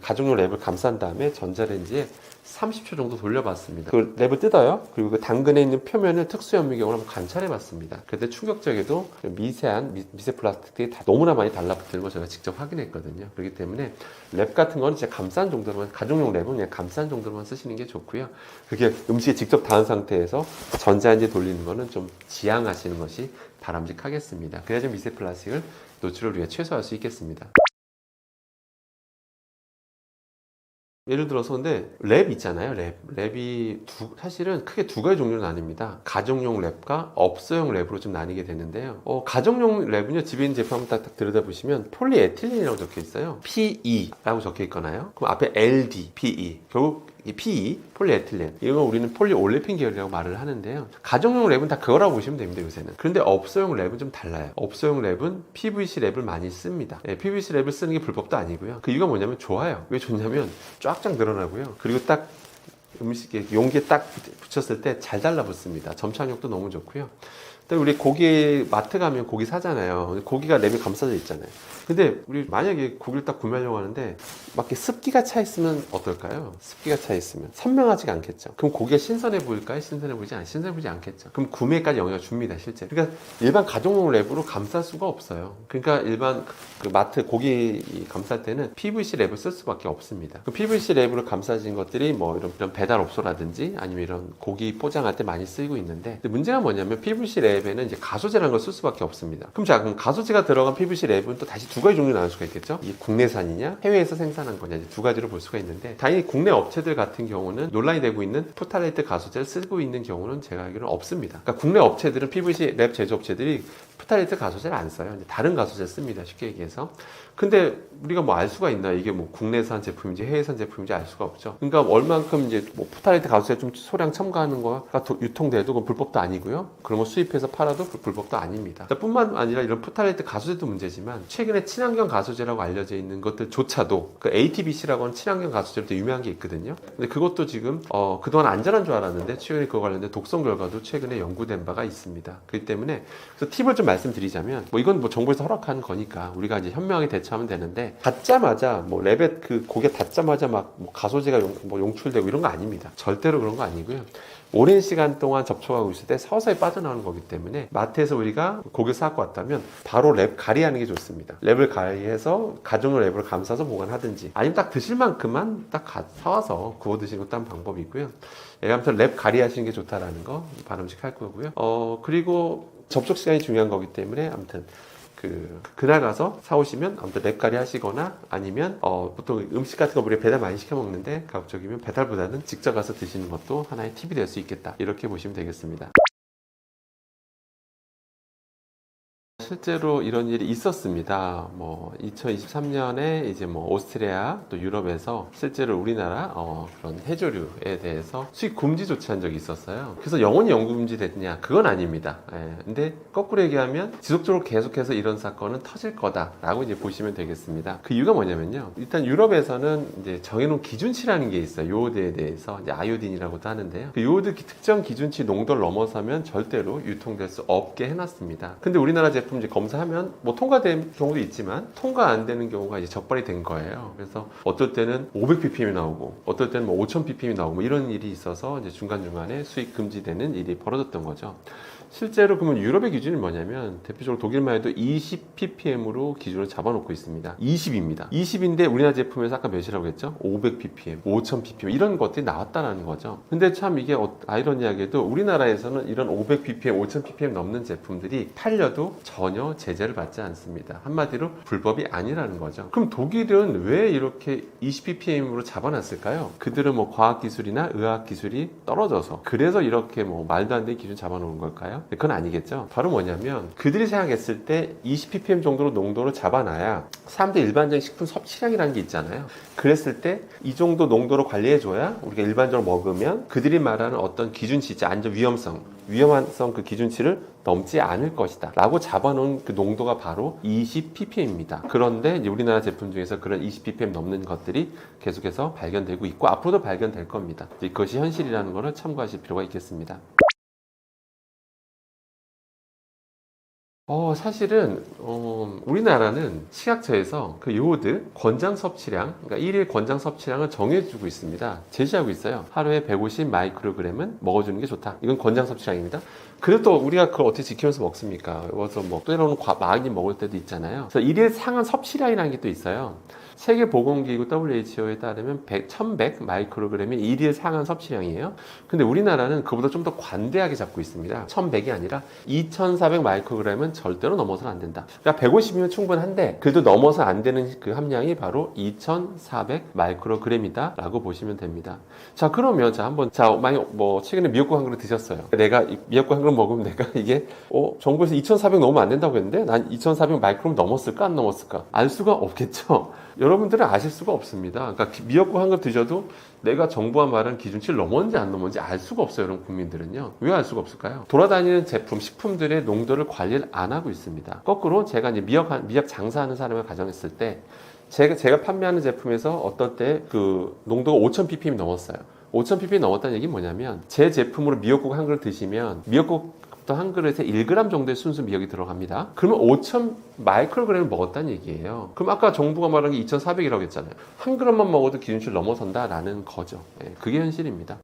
가정용 랩을 감싼 다음에 전자레인지에 30초 정도 돌려봤습니다. 그 랩을 뜯어요. 그리고 그 당근에 있는 표면을 특수현미경으로 한번 관찰해봤습니다. 그때 충격적에도 미세한 미세 플라스틱이 다 너무나 많이 달라붙는 걸 제가 직접 확인했거든요. 그렇기 때문에 랩 같은 거는 진짜 감싼 정도로만, 가정용 랩은 그냥 감싼 정도로만 쓰시는 게 좋고요. 그게 음식에 직접 닿은 상태에서 전자레인지 돌리는 거는 좀 지양하시는 것이 바람직하겠습니다. 그래야 미세 플라스틱을 노출을 위해 최소화할 수 있겠습니다. 예를 들어서 근데 랩 있잖아요. 랩이 사실은 크게 두 가지 종류로 나뉩니다. 가정용 랩과 업소용 랩으로 좀 나뉘게 되는데요. 가정용 랩은요, 집에 있는 제품 한번 딱 들여다보시면 폴리에틸렌이라고 적혀 있어요. PE라고 적혀 있거나요. 그럼 앞에 LD, PE. 결국 이 PE, 폴리에틸렌, 이건 우리는 폴리올레핀 계열이라고 말을 하는데요. 가정용 랩은 다 그거라고 보시면 됩니다, 요새는. 그런데 업소용 랩은 좀 달라요. 업소용 랩은 PVC 랩을 많이 씁니다. PVC 랩을 쓰는 게 불법도 아니고요. 그 이유가 뭐냐면 좋아요. 왜 좋냐면 쫙쫙 늘어나고요. 그리고 딱 음식에 용기에 딱 붙였을 때 잘 달라붙습니다. 점착력도 너무 좋고요. 또 우리 고기 마트 가면 고기 사잖아요. 고기가 랩에 감싸져 있잖아요. 근데 우리 만약에 고기를 딱 구매하려고 하는데 막 이렇게 습기가 차 있으면 어떨까요? 습기가 차 있으면 선명하지가 않겠죠. 그럼 고기가 신선해 보일까요? 신선해 보이지 않겠죠. 그럼 구매까지 영향을 줍니다, 실제. 그러니까 일반 가정용 랩으로 감쌀 수가 없어요. 그러니까 일반 그 마트 고기 감쌀 때는 PVC 랩을 쓸 수밖에 없습니다. 그 PVC 랩으로 감싸진 것들이 뭐 이런 배달업소라든지 아니면 이런 고기 포장할 때 많이 쓰이고 있는데, 근데 문제가 뭐냐면 PVC 랩에는 이제 가소제라는 걸 쓸 수밖에 없습니다. 그럼 가소제가 들어간 PVC 랩은 또 다시 두 가지 종류 나눌 수가 있겠죠. 이게 국내산이냐 해외에서 생산한 거냐, 이제 두 가지로 볼 수가 있는데, 당연히 국내 업체들 같은 경우는 논란이 되고 있는 포탈레이트 가소제를 쓰고 있는 경우는 제가 알기로는 없습니다. 그러니까 국내 업체들은 PVC 랩 제조업체들이 포탈레이트 가소제를 안 써요. 다른 가소제를 씁니다, 쉽게 얘기해서. 근데 우리가 뭐 알 수가 있나, 이게 뭐 국내산 제품인지 해외산 제품인지 알 수가 없죠. 그러니까 얼만큼 이제 뭐 포탈레이트 가소제 좀 소량 첨가하는 거가 유통돼도 그건 불법도 아니고요. 그런 거 수입해서 팔아도 불법도 아닙니다. 뿐만 아니라 이런 포탈레이트 가소제도 문제지만, 최근에 친환경 가소제라고 알려져 있는 것들조차도 그 ATBC라고 하는 친환경 가소제로 도 유명한 게 있거든요. 근데 그것도 지금 그동안 안전한 줄 알았는데 최근에 그거 관련된 독성 결과도 최근에 연구된 바가 있습니다. 그렇기 때문에 그래서 팁을 좀 말씀드리자면, 뭐 이건 뭐 정부에서 허락한 거니까 우리가 이제 현명하게 대처하면 되는데, 닿자마자 뭐 랩에 그 고기에 닿자마자 막뭐 가소제가 용출되고 이런 거 아닙니다. 절대로 그런 거 아니고요. 오랜 시간 동안 접촉하고 있을 때 서서히 빠져나오는 거기 때문에, 마트에서 우리가 고기를 사갖고 왔다면 바로 랩 가리하는 게 좋습니다. 랩을 가리해서 가정용 랩으로 감싸서 보관하든지, 아니면 딱 드실 만큼만 딱 사와서 구워 드시는 것도 한 방법이 있고요. 아무튼 랩 가리하시는 게 좋다라는 거 바람직할 거고요. 그리고 접촉 시간이 중요한 거기 때문에 아무튼 그날 가서 사오시면 아무튼 랩가리 하시거나, 아니면 보통 음식 같은 거 우리가 배달 많이 시켜 먹는데 가급적이면 배달보다는 직접 가서 드시는 것도 하나의 팁이 될 수 있겠다, 이렇게 보시면 되겠습니다. 실제로 이런 일이 있었습니다. 뭐 2023년에 이제 뭐 오스트리아 또 유럽에서 실제로 우리나라 그런 해조류에 대해서 수입 금지 조치한 적이 있었어요. 그래서 영원히 영구 금지됐냐? 그건 아닙니다. 근데 거꾸로 얘기하면 지속적으로 계속해서 이런 사건은 터질 거다라고 이제 보시면 되겠습니다. 그 이유가 뭐냐면요. 일단 유럽에서는 이제 정해놓은 기준치라는 게 있어요. 요오드에 대해서 이제 아이오딘이라고도 하는데요. 그 요오드 특정 기준치 농도를 넘어서면 절대로 유통될 수 없게 해놨습니다. 근데 우리나라 제품 이제 검사하면 뭐 통과된 경우도 있지만 통과 안 되는 경우가 이제 적발이 된 거예요. 그래서 어떨 때는 500ppm이 나오고 어떨 때는 뭐 5000ppm이 나오고 뭐 이런 일이 있어서 이제 중간중간에 수입 금지되는 일이 벌어졌던 거죠. 실제로 그러면 유럽의 기준이 뭐냐면, 대표적으로 독일만 해도 20ppm으로 기준을 잡아놓고 있습니다. 20입니다. 20인데 우리나라 제품에서 아까 몇이라고 했죠? 500ppm, 5000ppm 이런 것들이 나왔다는 거죠. 근데 참 이게 아이러니하게도 우리나라에서는 이런 500ppm, 5000ppm 넘는 제품들이 팔려도 전혀 제재를 받지 않습니다. 한마디로 불법이 아니라는 거죠. 그럼 독일은 왜 이렇게 20ppm으로 잡아놨을까요? 그들은 뭐 과학기술이나 의학기술이 떨어져서 그래서 이렇게 뭐 말도 안 되는 기준 잡아놓은 걸까요? 그건 아니겠죠. 바로 뭐냐면, 그들이 생각했을 때 20ppm 정도로 농도를 잡아놔야 사람들 일반적인 식품 섭취량이라는 게 있잖아요. 그랬을 때 이 정도 농도로 관리해줘야 우리가 일반적으로 먹으면 그들이 말하는 어떤 기준치, 안전 위험성 그 기준치를 넘지 않을 것이다 라고 잡아놓은 그 농도가 바로 20ppm입니다. 그런데 이제 우리나라 제품 중에서 그런 20ppm 넘는 것들이 계속해서 발견되고 있고 앞으로도 발견될 겁니다. 이것이 현실이라는 것을 참고하실 필요가 있겠습니다. 사실은 우리나라는 식약처에서 그 요오드 권장 섭취량, 그러니까 일일 권장 섭취량을 정해주고 있습니다. 제시하고 있어요. 하루에 150 마이크로그램은 먹어주는 게 좋다. 이건 권장 섭취량입니다. 그래도 또 우리가 그걸 어떻게 지키면서 먹습니까? 그래서 뭐 때로는 많이 먹을 때도 있잖아요. 그래서 일일 상한 섭취량이라는 게 또 있어요. 세계보건기구 WHO에 따르면 1100 마이크로그램이 일일 상한 섭취량이에요. 근데 우리나라는 그보다 좀 더 관대하게 잡고 있습니다. 1100이 아니라 2400 마이크로그램은 절대로 넘어서는 안 된다. 그러니까 150이면 충분한데 그래도 넘어서 안 되는 그 함량이 바로 2400 마이크로그램이다 라고 보시면 됩니다. 자, 그러면 한번 만약 뭐 최근에 미역국 한 그릇 드셨어요. 내가 미역국 한 그릇 먹으면 내가 이게 정부에서 2,400 넘으면 안 된다고 했는데 난 2,400 마이크로그램 넘었을까 안 넘었을까 알 수가 없겠죠. 여러분들은 아실 수가 없습니다. 그러니까 미역국 한 그릇 드셔도 내가 정부가 말한 기준치를 넘었는지 안 넘었는지 알 수가 없어요. 여러분 국민들은요. 왜 알 수가 없을까요? 돌아다니는 제품, 식품들의 농도를 관리를 안 하고 있습니다. 거꾸로 제가 이제 미역 장사하는 사람을 가정했을 때 제가 판매하는 제품에서 어떤 때 그 농도가 5,000ppm 넘었어요. 5,000ppm 넘었다는 얘기는 뭐냐면 제 제품으로 미역국 한 그릇 드시면 미역국 한 그릇에 1g 정도의 순수 미역이 들어갑니다. 그러면 5,000 마이크로그램을 먹었다는 얘기예요. 그럼 아까 정부가 말한 게 2,400이라고 했잖아요. 한 그릇만 먹어도 기준치를 넘어선다라는 거죠. 그게 현실입니다.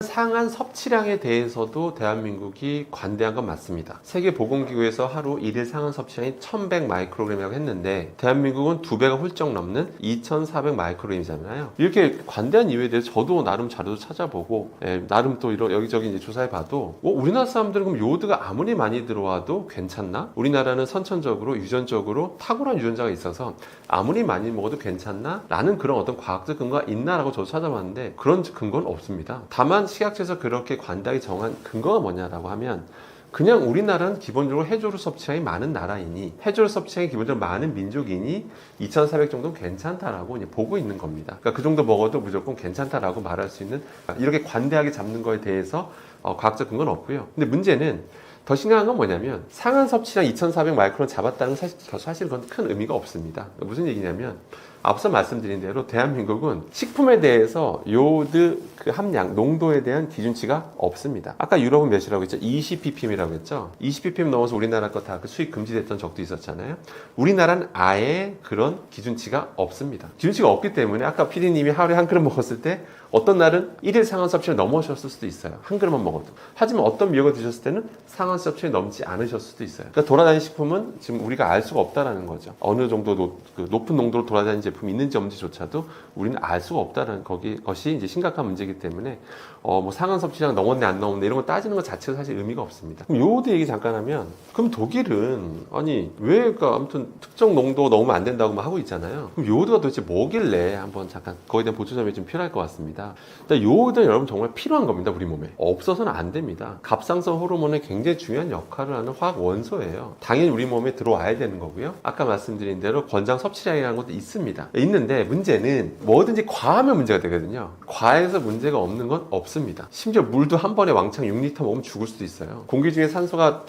상한 섭취량에 대해서도 대한민국이 관대한 건 맞습니다. 세계보건기구에서 하루 1일 상한 섭취량이 1,100 마이크로그램이라고 했는데 대한민국은 2배가 훌쩍 넘는 2,400 마이크로그램이잖아요. 이렇게 관대한 이유에 대해서 저도 나름 자료도 찾아보고 나름 또 여기저기 이제 조사해봐도 우리나라 사람들은 그럼 요오드가 아무리 많이 들어와도 괜찮나? 우리나라는 선천적으로 유전적으로 탁월한 유전자가 있어서 아무리 많이 먹어도 괜찮나? 라는 그런 어떤 과학적 근거가 있나라고 저도 찾아봤는데 그런 근거는 없습니다. 다만 식약처에서 그렇게 관대하게 정한 근거가 뭐냐라고 하면 그냥 우리나라는 기본적으로 해조류 섭취량이 많은 나라이니 해조류 섭취량이 기본적으로 많은 민족이니 2,400 정도는 괜찮다라고 이제 보고 있는 겁니다. 그러니까 그 정도 먹어도 무조건 괜찮다라고 말할 수 있는 이렇게 관대하게 잡는 거에 대해서 과학적 근거는 없고요. 근데 문제는 더 심각한 건 뭐냐면 상한 섭취량 2,400 마이크론 잡았다는 사실 그건 큰 의미가 없습니다. 무슨 얘기냐면 앞서 말씀드린 대로 대한민국은 식품에 대해서 요오드 그 함량, 농도에 대한 기준치가 없습니다. 아까 유럽은 몇이라고 했죠? 20ppm이라고 했죠? 20ppm 넘어서 우리나라 거 다 수입 금지됐던 적도 있었잖아요. 우리나라는 아예 그런 기준치가 없습니다. 기준치가 없기 때문에 아까 PD님이 하루에 한 그릇 먹었을 때 어떤 날은 1일 상한 섭취를 넘으셨을 수도 있어요. 한 그릇만 먹어도. 하지만 어떤 미역을 드셨을 때는 상한 섭취를 넘지 않으셨을 수도 있어요. 그러니까 돌아다니는 식품은 지금 우리가 알 수가 없다는 거죠. 어느 정도 높은 농도로 돌아다니는 제품이 있는지 없는지조차도 우리는 알 수가 없다는 것이 이제 심각한 문제이기 때문에 뭐 상한 섭취량 넘었네 안 넘었네 이런 거 따지는 것 자체가 사실 의미가 없습니다. 그럼 요오드 얘기 잠깐 하면 그럼 독일은 아니 왜 그러니까 아무튼 특정 농도 넘으면 안 된다고 하고 있잖아요. 그럼 요오드가 도대체 뭐길래 한번 잠깐 거기에 대한 보충점이 좀 필요할 것 같습니다. 일단 요오드는 여러분 정말 필요한 겁니다. 우리 몸에. 없어서는 안 됩니다. 갑상선 호르몬에 굉장히 중요한 역할을 하는 화학 원소예요. 당연히 우리 몸에 들어와야 되는 거고요. 아까 말씀드린 대로 권장 섭취량이라는 것도 있습니다. 있는데 문제는 뭐든지 과하면 문제가 되거든요. 과해서 문제가 없는 건 없습니다. 심지어 물도 한 번에 왕창 6리터 먹으면 죽을 수도 있어요. 공기 중에 산소가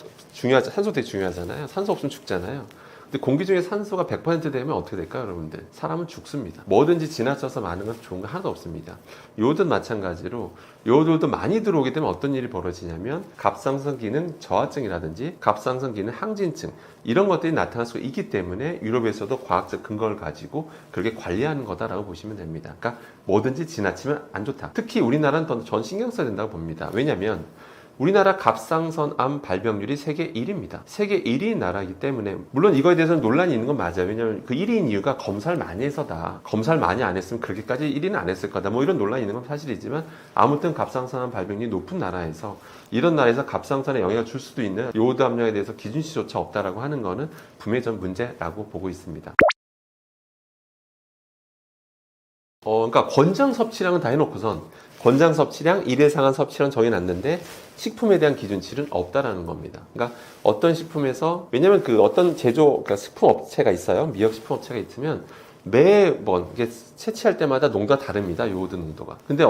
산소 되게 중요하잖아요. 산소 없으면 죽잖아요. 근데 공기 중에 산소가 100% 되면 어떻게 될까요, 여러분들? 사람은 죽습니다. 뭐든지 지나쳐서 많은 건 좋은 거 하나도 없습니다. 요오드는 마찬가지로 요오드도 많이 들어오게 되면 어떤 일이 벌어지냐면 갑상선 기능 저하증이라든지 갑상선 기능 항진증 이런 것들이 나타날 수가 있기 때문에 유럽에서도 과학적 근거를 가지고 그렇게 관리하는 거다라고 보시면 됩니다. 그러니까 뭐든지 지나치면 안 좋다. 특히 우리나라는 더 전 신경 써야 된다고 봅니다. 왜냐하면 우리나라 갑상선암 발병률이 세계 1위입니다. 세계 1위 나라이기 때문에 물론 이거에 대해서는 논란이 있는 건 맞아요. 왜냐하면 그 1위인 이유가 검사를 많이 해서다. 검사를 많이 안 했으면 그렇게까지 1위는 안 했을 거다. 뭐 이런 논란이 있는 건 사실이지만 아무튼 갑상선암 발병률이 높은 나라에서 이런 나라에서 갑상선에 영향을 줄 수도 있는 요오드 함량에 대해서 기준치조차 없다라고 하는 거는 분명히 전 문제라고 보고 있습니다. 그러니까 권장 섭취량은 다 해놓고선 권장 섭취량, 1일 상한 섭취량 정해놨는데 식품에 대한 기준치는 없다라는 겁니다. 그러니까 어떤 식품에서 왜냐면 그 어떤 그러니까 식품 업체가 있어요. 미역 식품 업체가 있으면 매번 이게 채취할 때마다 농도가 다릅니다. 요오드 농도가. 근데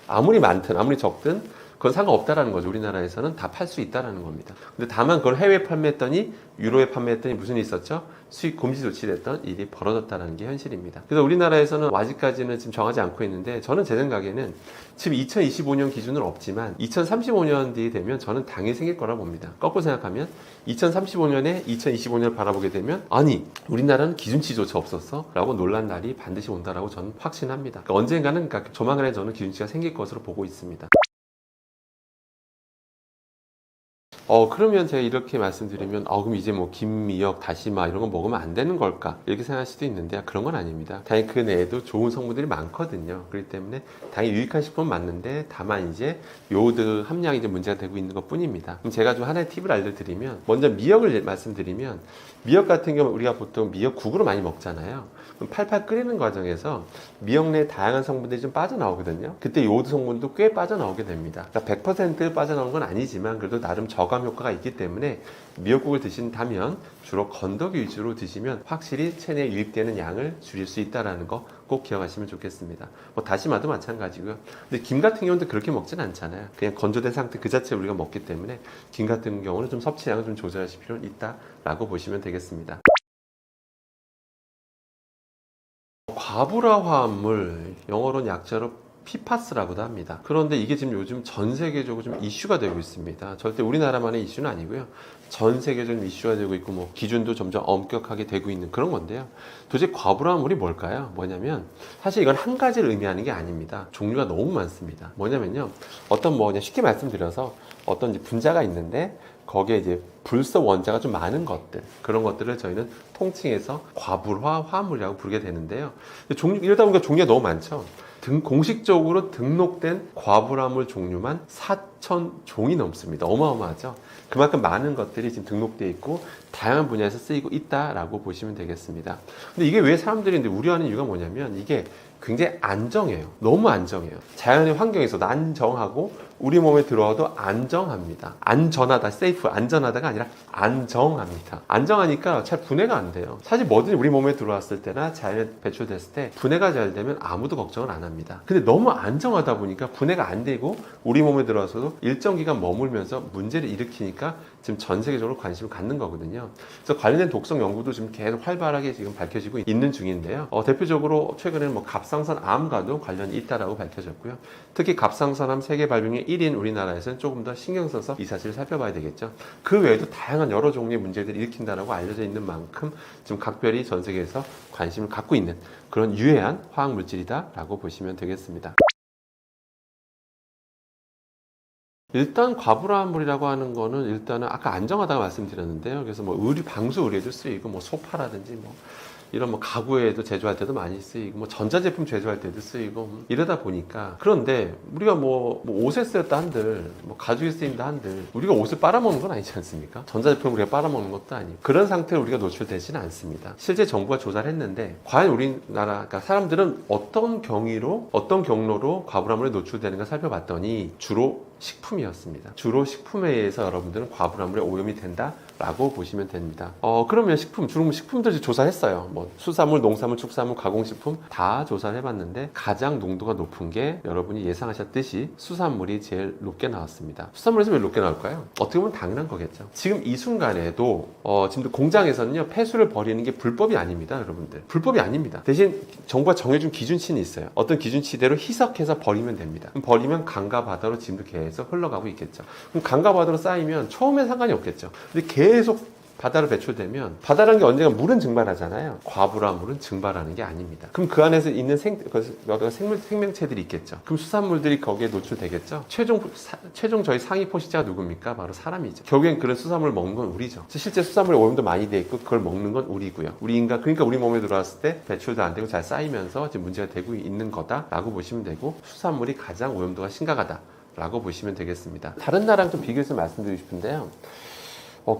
아무리 많든 아무리 적든 그건 상관없다라는 거죠. 우리나라에서는 다 팔 수 있다라는 겁니다. 근데 다만 그걸 해외에 판매했더니 유로에 판매했더니 무슨 일이 있었죠? 수입 금지 조치됐던 일이 벌어졌다는 게 현실입니다. 그래서 우리나라에서는 아직까지는 지금 정하지 않고 있는데 저는 제 생각에는 지금 2025년 기준은 없지만 2035년 뒤에 되면 저는 당연히 생길 거라 봅니다. 거꾸로 생각하면 2035년에 2025년을 바라보게 되면 아니 우리나라는 기준치조차 없었어? 라고 놀란 날이 반드시 온다라고 저는 확신합니다. 그러니까 언젠가는 조만간에 저는 기준치가 생길 것으로 보고 있습니다. 그러면 제가 이렇게 말씀드리면, 그럼 이제 뭐 김, 미역, 다시마 이런 거 먹으면 안 되는 걸까? 이렇게 생각할 수도 있는데, 그런 건 아닙니다. 당연히 그 내에도 좋은 성분들이 많거든요. 그렇기 때문에 당연히 유익한 식품은 맞는데, 다만 이제 요오드 함량이 이제 문제가 되고 있는 것 뿐입니다. 그럼 제가 좀 하나의 팁을 알려드리면, 먼저 미역을 말씀드리면, 미역 같은 경우 우리가 보통 미역국으로 많이 먹잖아요. 그럼 팔팔 끓이는 과정에서 미역 내 다양한 성분들이 좀 빠져나오거든요. 그때 요오드 성분도 꽤 빠져나오게 됩니다. 그러니까 100% 빠져나오는 건 아니지만 그래도 나름 저감 효과가 있기 때문에 미역국을 드신다면 주로 건더기 위주로 드시면 확실히 체내에 유입되는 양을 줄일 수 있다는 거 꼭 기억하시면 좋겠습니다. 뭐 다시마도 마찬가지고요. 근데 김 같은 경우는 그렇게 먹진 않잖아요. 그냥 건조된 상태 그 자체 우리가 먹기 때문에 김 같은 경우는 좀 섭취량을 좀 조절하실 필요는 있다라고 보시면 되겠습니다. 과부라 화합물, 영어로는 약자로 PFAS라고도 합니다. 그런데 이게 지금 요즘 전 세계적으로 좀 이슈가 되고 있습니다. 절대 우리나라만의 이슈는 아니고요. 전 세계적으로 이슈가 되고 있고 뭐 기준도 점점 엄격하게 되고 있는 그런 건데요. 도대체 과부라물이 뭘까요? 뭐냐면 사실 이건 한 가지를 의미하는 게 아닙니다. 종류가 너무 많습니다. 뭐냐면요. 그냥 쉽게 말씀드려서 어떤 이제 분자가 있는데 거기에 이제 불소 원자가 좀 많은 것들, 그런 것들을 저희는 통칭해서 과불화 화합물이라고 부르게 되는데요. 이러다 보니까 종류가 너무 많죠. 공식적으로 등록된 과불화물 종류만 4,000종이 넘습니다. 어마어마하죠. 그만큼 많은 것들이 지금 등록되어 있고 다양한 분야에서 쓰이고 있다라고 보시면 되겠습니다. 근데 이게 왜 사람들이 우려하는 이유가 뭐냐면 이게 굉장히 안정해요. 너무 안정해요. 자연의 환경에서 안정하고 우리 몸에 들어와도 안정합니다. 안전하다, 세이프, 안전하다가 아니라 안정합니다. 안정하니까 잘 분해가 안 돼요. 사실 뭐든지 우리 몸에 들어왔을 때나 자연에 배출됐을 때 분해가 잘 되면 아무도 걱정을 안 합니다. 근데 너무 안정하다 보니까 분해가 안 되고 우리 몸에 들어와서도 일정 기간 머물면서 문제를 일으키니까 지금 전 세계적으로 관심을 갖는 거거든요. 그래서 관련된 독성 연구도 지금 계속 활발하게 지금 밝혀지고 있는 중인데요. 대표적으로 최근에는 뭐 갑상선 암과도 관련이 있다라고 밝혀졌고요. 특히 갑상선암 세계 발병률 1인 우리나라에서는 조금 더 신경 써서 이 사실을 살펴봐야 되겠죠. 그 외에도 다양한 여러 종류의 문제들을 일으킨다라고 알려져 있는 만큼 지금 각별히 전 세계에서 관심을 갖고 있는 그런 유해한 화학 물질이다라고 보시면 되겠습니다. 일단 과불화물이라고 하는 거는 일단은 아까 안정하다고 말씀드렸는데요. 그래서 뭐 방수 의료에도 쓰이고 뭐 소파라든지 뭐 이런 뭐 가구에도 제조할 때도 많이 쓰이고 뭐 전자제품 제조할 때도 쓰이고 이러다 보니까 그런데 우리가 뭐 옷에 쓰였다 한들 뭐 가죽에 쓰인다 한들 우리가 옷을 빨아먹는 건 아니지 않습니까? 전자제품 우리가 빨아먹는 것도 아니고 그런 상태로 우리가 노출되지는 않습니다. 실제 정부가 조사를 했는데 과연 우리나라 그러니까 사람들은 어떤 경로로 과불화물에 노출되는가 살펴봤더니 주로 식품이었습니다. 주로 식품에 의해서 여러분들은 과불화물에 오염이 된다라고 보시면 됩니다. 그러면 주로 식품들 조사했어요. 뭐 수산물, 농산물, 축산물, 가공식품 다 조사를 해봤는데 가장 농도가 높은 게 여러분이 예상하셨듯이 수산물이 제일 높게 나왔습니다. 수산물에서 왜 높게 나올까요? 어떻게 보면 당연한 거겠죠. 지금 이 순간에도 지금 공장에서는요 폐수를 버리는 게 불법이 아닙니다, 여러분들. 불법이 아닙니다. 대신 정부가 정해준 기준치는 있어요. 어떤 기준치대로 희석해서 버리면 됩니다. 그럼 버리면 강과 바다로 지금도 계속 흘러가고 있겠죠. 그럼 강과 바다로 쌓이면 처음엔 상관이 없겠죠. 근데 계속 바다로 배출되면 바다라는 게 언젠가 물은 증발하잖아요. 과불화물은 증발하는 게 아닙니다. 그럼 그 안에서 있는 생명체들이 있겠죠. 그럼 수산물들이 거기에 노출되겠죠. 최종 저희 상위 포식자가 누굽니까? 바로 사람이죠. 결국엔 그런 수산물을 먹는 건 우리죠. 실제 수산물에 오염도 많이 돼 있고 그걸 먹는 건 우리고요. 그러니까 우리 몸에 들어왔을 때 배출도 안 되고 잘 쌓이면서 지금 문제가 되고 있는 거다라고 보시면 되고 수산물이 가장 오염도가 심각하다라고 보시면 되겠습니다. 다른 나라랑 좀 비교해서 말씀드리고 싶은데요.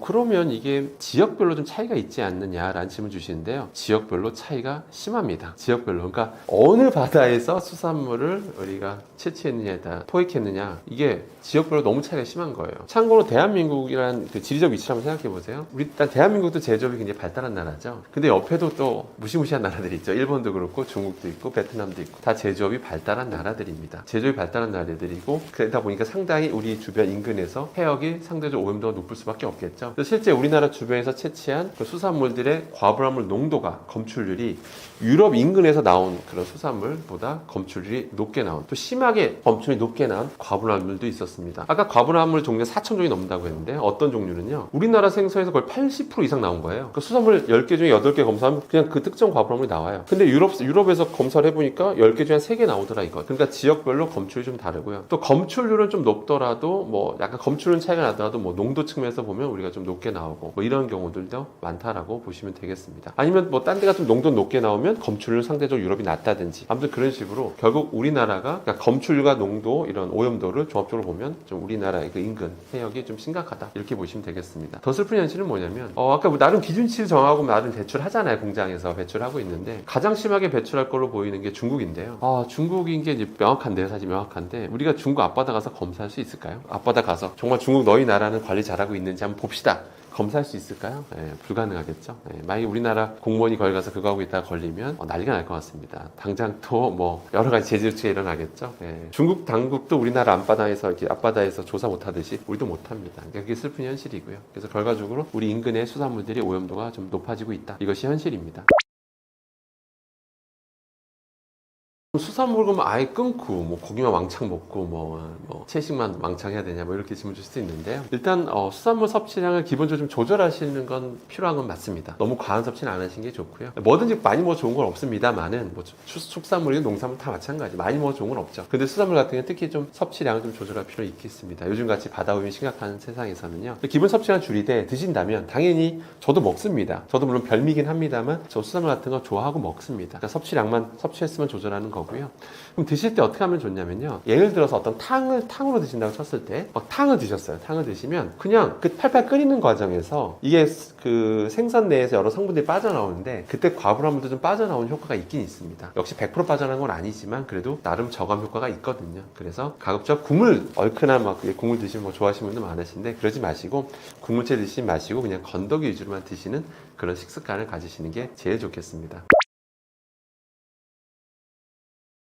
그러면 이게 지역별로 좀 차이가 있지 않느냐라는 질문 주시는데요. 지역별로 차이가 심합니다. 지역별로. 그러니까 어느 바다에서 수산물을 우리가 채취했느냐에 따라 포획했느냐 이게 지역별로 너무 차이가 심한 거예요. 참고로 대한민국이란 그 지리적 위치를 한번 생각해 보세요. 일단 대한민국도 제조업이 굉장히 발달한 나라죠. 근데 옆에도 또 무시무시한 나라들이 있죠. 일본도 그렇고 중국도 있고 베트남도 있고 다 제조업이 발달한 나라들입니다. 제조업이 발달한 나라들이고 그러다 보니까 상당히 우리 주변 인근에서 해역이 상대적으로 오염도가 높을 수밖에 없겠죠. 되겠죠. 그래서 실제 우리나라 주변에서 채취한 그 수산물들의 과불암물 농도가 검출률이 유럽 인근에서 나온 그런 수산물보다 검출률이 높게 나온, 또 심하게 검출이 높게 나온 과분함물도 있었습니다. 아까 과분함물 종류가 4,000종이 넘는다고 했는데 어떤 종류는요, 우리나라 생선에서 거의 80% 이상 나온 거예요. 그 수산물 10개 중에 8개 검사하면 그냥 그 특정 과분함물이 나와요. 근데 유럽에서 검사를 해보니까 10개 중에 한 3개 나오더라 이거. 그러니까 지역별로 검출이 좀 다르고요. 또 검출률은 좀 높더라도 뭐 약간 검출은 차이가 나더라도 뭐 농도 측면에서 보면 우리가 좀 높게 나오고 뭐 이런 경우들도 많다라고 보시면 되겠습니다. 아니면 뭐 딴 데가 좀 농도 높게 나오면 검출률 상대적으로 유럽이 낮다든지, 아무튼 그런 식으로 결국 우리나라가 그러니까 검출률과 농도 이런 오염도를 종합적으로 보면 좀 우리나라의 그 인근 해역이 좀 심각하다 이렇게 보시면 되겠습니다. 더 슬픈 현실은 뭐냐면 아까 뭐 나름 기준치를 정하고 나름 배출하잖아요. 공장에서 배출하고 있는데 가장 심하게 배출할 걸로 보이는 게 중국인데요. 중국인 게 이제 명확한데요. 사실 명확한데 우리가 중국 앞바다 가서 검사할 수 있을까요? 앞바다 가서 정말 중국 너희 나라는 관리 잘하고 있는지 한번 봅시다. 검사할 수 있을까요? 불가능하겠죠. 만약에 우리나라 공무원이 거기 가서 그거 하고 있다가 걸리면 난리가 날 것 같습니다. 당장 또 뭐 여러 가지 제재 조치가 일어나겠죠. 중국 당국도 우리나라 앞바다에서 이렇게 앞바다에서 조사 못하듯이 우리도 못합니다. 그러니까 그게 슬픈 현실이고요. 그래서 결과적으로 우리 인근의 수산물들이 오염도가 좀 높아지고 있다. 이것이 현실입니다. 수산물 그러면 아예 끊고 뭐 고기만 왕창 먹고 뭐 채식만 왕창 해야 되냐 뭐 이렇게 질문 주실 수 있는데요. 일단 수산물 섭취량을 기본적으로 좀 조절하시는 건 필요한 건 맞습니다. 너무 과한 섭취는 안 하시는 게 좋고요. 뭐든지 많이 먹어 좋은 건 없습니다만은 뭐 축산물이든 농산물 다 마찬가지. 많이 먹어 좋은 건 없죠. 근데 수산물 같은 경우는 특히 좀 섭취량을 좀 조절할 필요가 있겠습니다. 요즘같이 바다 오염이 심각한 세상에서는요. 기본 섭취량 줄이되 드신다면 당연히 저도 먹습니다. 저도 물론 별미긴 합니다만 저 수산물 같은 거 좋아하고 먹습니다. 그러니까 섭취량만 섭취했으면 조절하는 거고. 그럼 드실 때 어떻게 하면 좋냐면요. 예를 들어서 어떤 탕으로 드신다고 쳤을 때 막 탕을 드셨어요. 탕을 드시면 그냥 그 팔팔 끓이는 과정에서 이게 그 생선 내에서 여러 성분들이 빠져나오는데 그때 과불함물도 좀 빠져나오는 효과가 있긴 있습니다. 역시 100% 빠져나온 건 아니지만 그래도 나름 저감 효과가 있거든요. 그래서 가급적 국물 얼큰한 막 국물 드시면 뭐 좋아하시는 분들 많으신데 그러지 마시고 국물째 드시지 마시고 그냥 건더기 위주로만 드시는 그런 식습관을 가지시는 게 제일 좋겠습니다.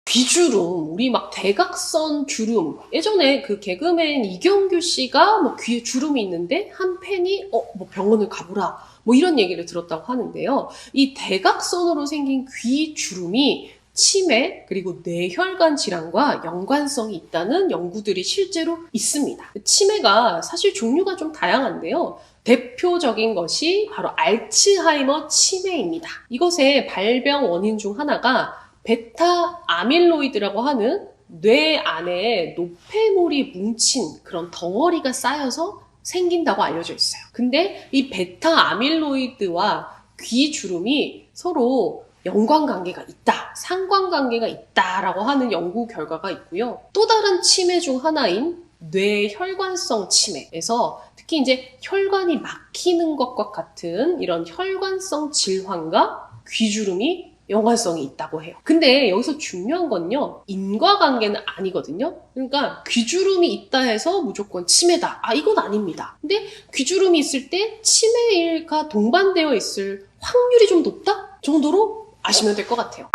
귀주름, 우리 막 대각선 주름. 예전에 그 개그맨 이경규 씨가 뭐 귀에 주름이 있는데 한 팬이 뭐 병원을 가보라. 뭐 이런 얘기를 들었다고 하는데요. 이 대각선으로 생긴 귀 주름이 치매 그리고 뇌혈관 질환과 연관성이 있다는 연구들이 실제로 있습니다. 치매가 사실 종류가 좀 다양한데요. 대표적인 것이 바로 알츠하이머 치매입니다. 이것의 발병 원인 중 하나가 베타 아밀로이드라고 하는 뇌 안에 노폐물이 뭉친 그런 덩어리가 쌓여서 생긴다고 알려져 있어요. 근데 이 베타 아밀로이드와 귀 주름이 서로 연관관계가 있다, 상관관계가 있다라고 하는 연구 결과가 있고요. 또 다른 치매 중 하나인 뇌혈관성 치매에서 특히 이제 혈관이 막히는 것과 같은 이런 혈관성 질환과 귀주름이 연관성이 있다고 해요. 근데 여기서 중요한 건요, 인과관계는 아니거든요. 그러니까 귀주름이 있다 해서 무조건 치매다. 이건 아닙니다. 근데 귀주름이 있을 때 치매일과 동반되어 있을 확률이 좀 높다 정도로 아시면 될 것 같아요.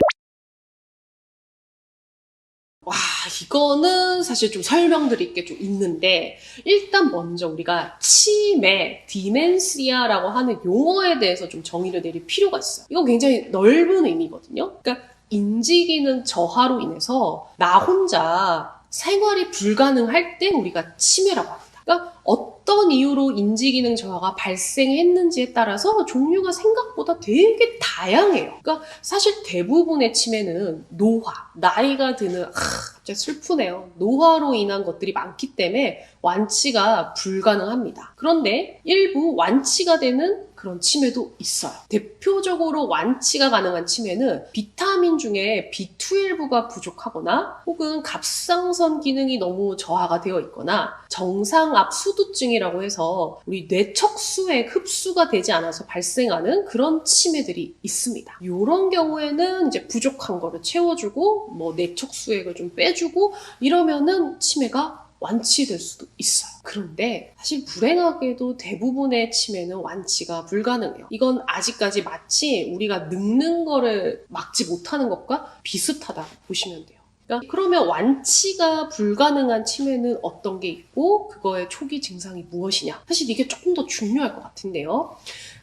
이거는 사실 좀 설명드릴 게 좀 있는데, 일단 먼저 우리가 치매, 디멘시아라고 하는 용어에 대해서 좀 정의를 내릴 필요가 있어요. 이거 굉장히 넓은 의미거든요. 그러니까 인지기능 저하로 인해서 나 혼자 생활이 불가능할 때 우리가 치매라고 합니다. 그러니까 어떤 이유로 인지기능 저하가 발생했는지에 따라서 종류가 생각보다 되게 다양해요. 그러니까 사실 대부분의 치매는 노화, 나이가 드는 갑자기 슬프네요. 노화로 인한 것들이 많기 때문에 완치가 불가능합니다. 그런데 일부 완치가 되는 그런 치매도 있어요. 대표적으로 완치가 가능한 치매는 비타민 중에 B12가 부족하거나 혹은 갑상선 기능이 너무 저하가 되어 있거나 정상압수두증이라고 해서 우리 뇌척수에 흡수가 되지 않아서 발생하는 그런 치매들이 있습니다. 이런 경우에는 이제 부족한 거를 채워주고 뭐 뇌척수액을 좀 빼주고 이러면은 치매가 완치될 수도 있어요. 그런데 사실 불행하게도 대부분의 치매는 완치가 불가능해요. 이건 아직까지 마치 우리가 늙는 거를 막지 못하는 것과 비슷하다고 보시면 돼요. 그러니까 그러면 완치가 불가능한 치매는 어떤 게 있고 그거의 초기 증상이 무엇이냐? 사실 이게 조금 더 중요할 것 같은데요.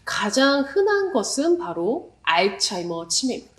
가장 흔한 것은 바로 알츠하이머 치매입니다.